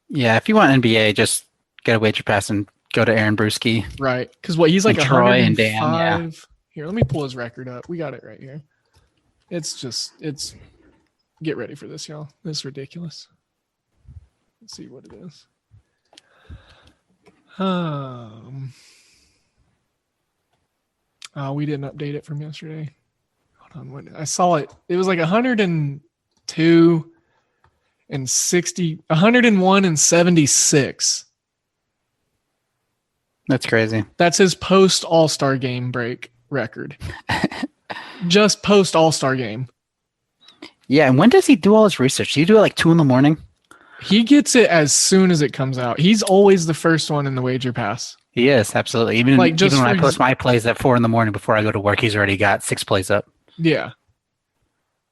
Yeah, if you want NBA, just get a wager pass and go to Aaron Brewski. Right. Because he's like Troy 105. and Dan, yeah. Here, let me pull his record up. We got it right here. It's get ready for this, y'all. This is ridiculous. Let's see what it is. We didn't update it from yesterday. Hold on. I saw it. It was like 102 and 60, 101 and 76. That's crazy. That's his post All-Star game break record. Just post All-Star game. Yeah, and when does he do all his research? Do you do it like 2 a.m? He gets it as soon as it comes out. He's always the first one in the wager pass. He is, absolutely. Even when I post my plays at 4 a.m. before I go to work, he's already got 6 plays up. Yeah.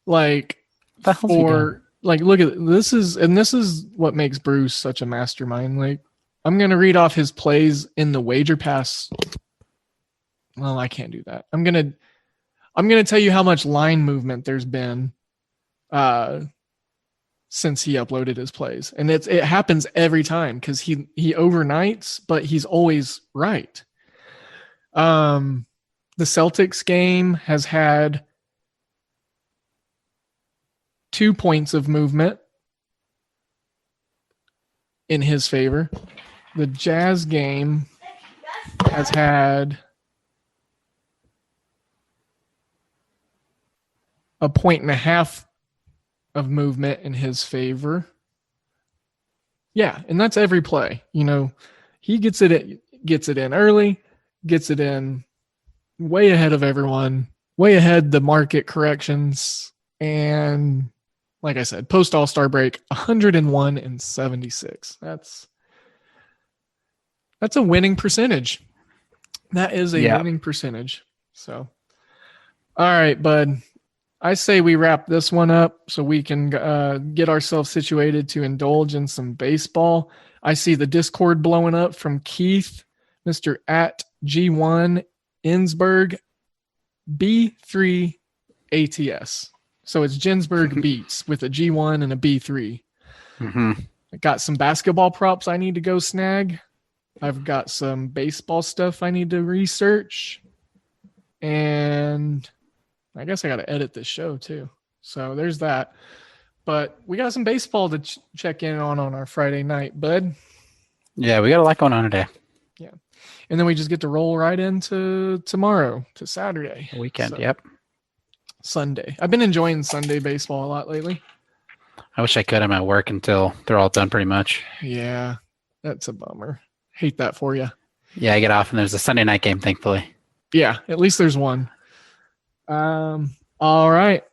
Like, look at this is what makes Bruce such a mastermind. Like, I'm going to read off his plays in the wager pass. Well, I can't do that. I'm going to tell you how much line movement there's been since he uploaded his plays. And it happens every time because he overnights, but he's always right. The Celtics game has had 2 points of movement in his favor. The Jazz game has had a 1.5 of movement in his favor. Yeah, and that's every play. He gets it in early, gets it in way ahead of everyone, way ahead the market corrections, and like I said, post All-Star break, 101 and 76. That's a winning percentage. That is a winning percentage. So, all right, bud. I say we wrap this one up so we can get ourselves situated to indulge in some baseball. I see the Discord blowing up from Keith, Mr. at G1 Innsberg B3 ATS. So it's Ginsberg Beats with a G1 and a B3. Mm-hmm. I got some basketball props I need to go snag. I've got some baseball stuff I need to research. And I guess I got to edit this show too. So there's that. But we got some baseball to check in on our Friday night, bud. Yeah, we got a lot going on today. Yeah. And then we just get to roll right into tomorrow, to Saturday. Weekend, So, yep. Sunday. I've been enjoying Sunday baseball a lot lately. I wish I could. I'm at work until they're all done pretty much. Yeah, that's a bummer. Hate that for you. Yeah, I get off and there's a Sunday night game, thankfully. Yeah, at least there's one. All right.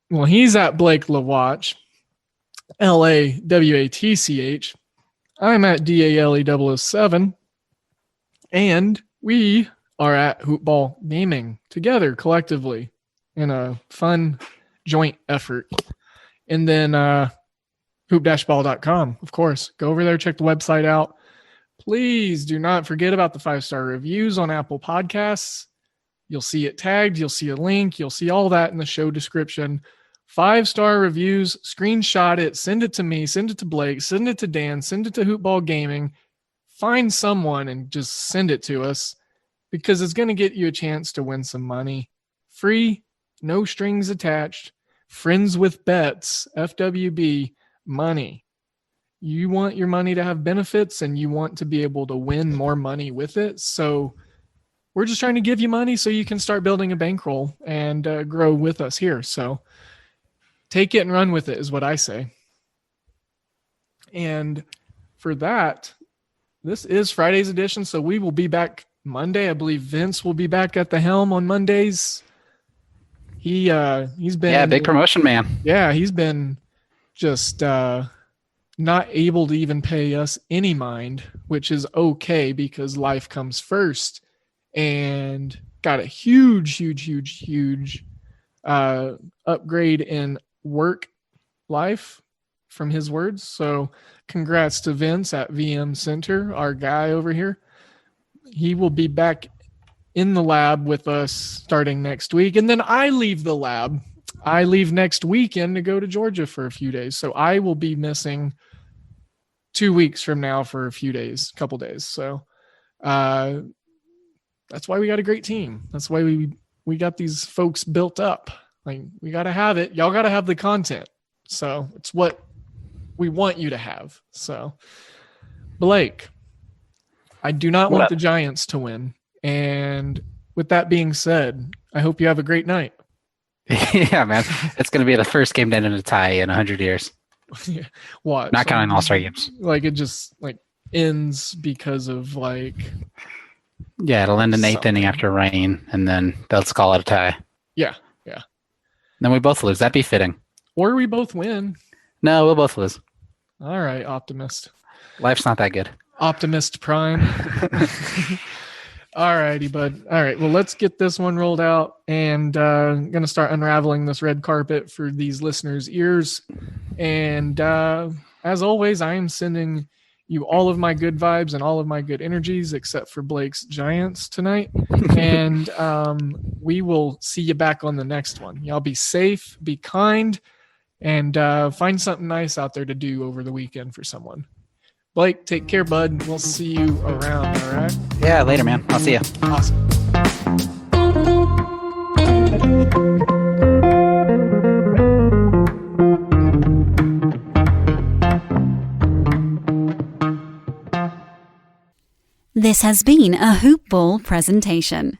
Well, he's at Blake LaWatch, LAWATCH. I'm at DALE007. And we are at Hoopball Gaming together collectively in a fun joint effort. And then hoop-ball.com, of course. Go over there, check the website out. Please do not forget about the 5-star reviews on Apple Podcasts. You'll see it tagged. You'll see a link. You'll see all that in the show description. 5-star reviews, screenshot it, send it to me, send it to Blake, send it to Dan, send it to Hoopball Gaming. Find someone and just send it to us because it's going to get you a chance to win some money. Free, no strings attached, friends with bets, FWB, money. You want your money to have benefits and you want to be able to win more money with it. So we're just trying to give you money so you can start building a bankroll and grow with us here. So take it and run with it is what I say. And for that, this is Friday's edition. So we will be back Monday. I believe Vince will be back at the helm on Mondays. He's been big promotion, man. Yeah, he's been just not able to even pay us any mind, which is okay because life comes first. And got a huge upgrade in work life from his words. So congrats to Vince at VM Center, our guy over here. He will be back in the lab with us starting next week. And then I leave the lab. I leave next weekend to go to Georgia for a few days. So I will be missing 2 weeks from now for a couple days. So that's why we got a great team. That's why we got these folks built up. Like, we got to have it. Y'all got to have the content. So it's what we want you to have. So Blake, I do not want the Giants to win. And with that being said, I hope you have a great night. Yeah, man. It's going to be the first game to end in a tie in 100 years. Yeah. What? Not counting All-Star games. Like, it just ends because of Yeah, it'll end in the eighth inning after rain, and then they'll just call it a tie. Yeah. Then we both lose. That'd be fitting. Or we both win. No, we'll both lose. All right, optimist. Life's not that good. Optimist Prime. All righty, bud. All right, well, let's get this one rolled out, and I'm going to start unraveling this red carpet for these listeners' ears. And as always, I am sending you all of my good vibes and all of my good energies, except for Blake's Giants tonight. And we will see you back on the next one. Y'all be safe, be kind, and find something nice out there to do over the weekend for someone. Blake, take care, bud. We'll see you around, all right? Yeah, later, man. I'll see you. Awesome. This has been a Hoop Ball presentation.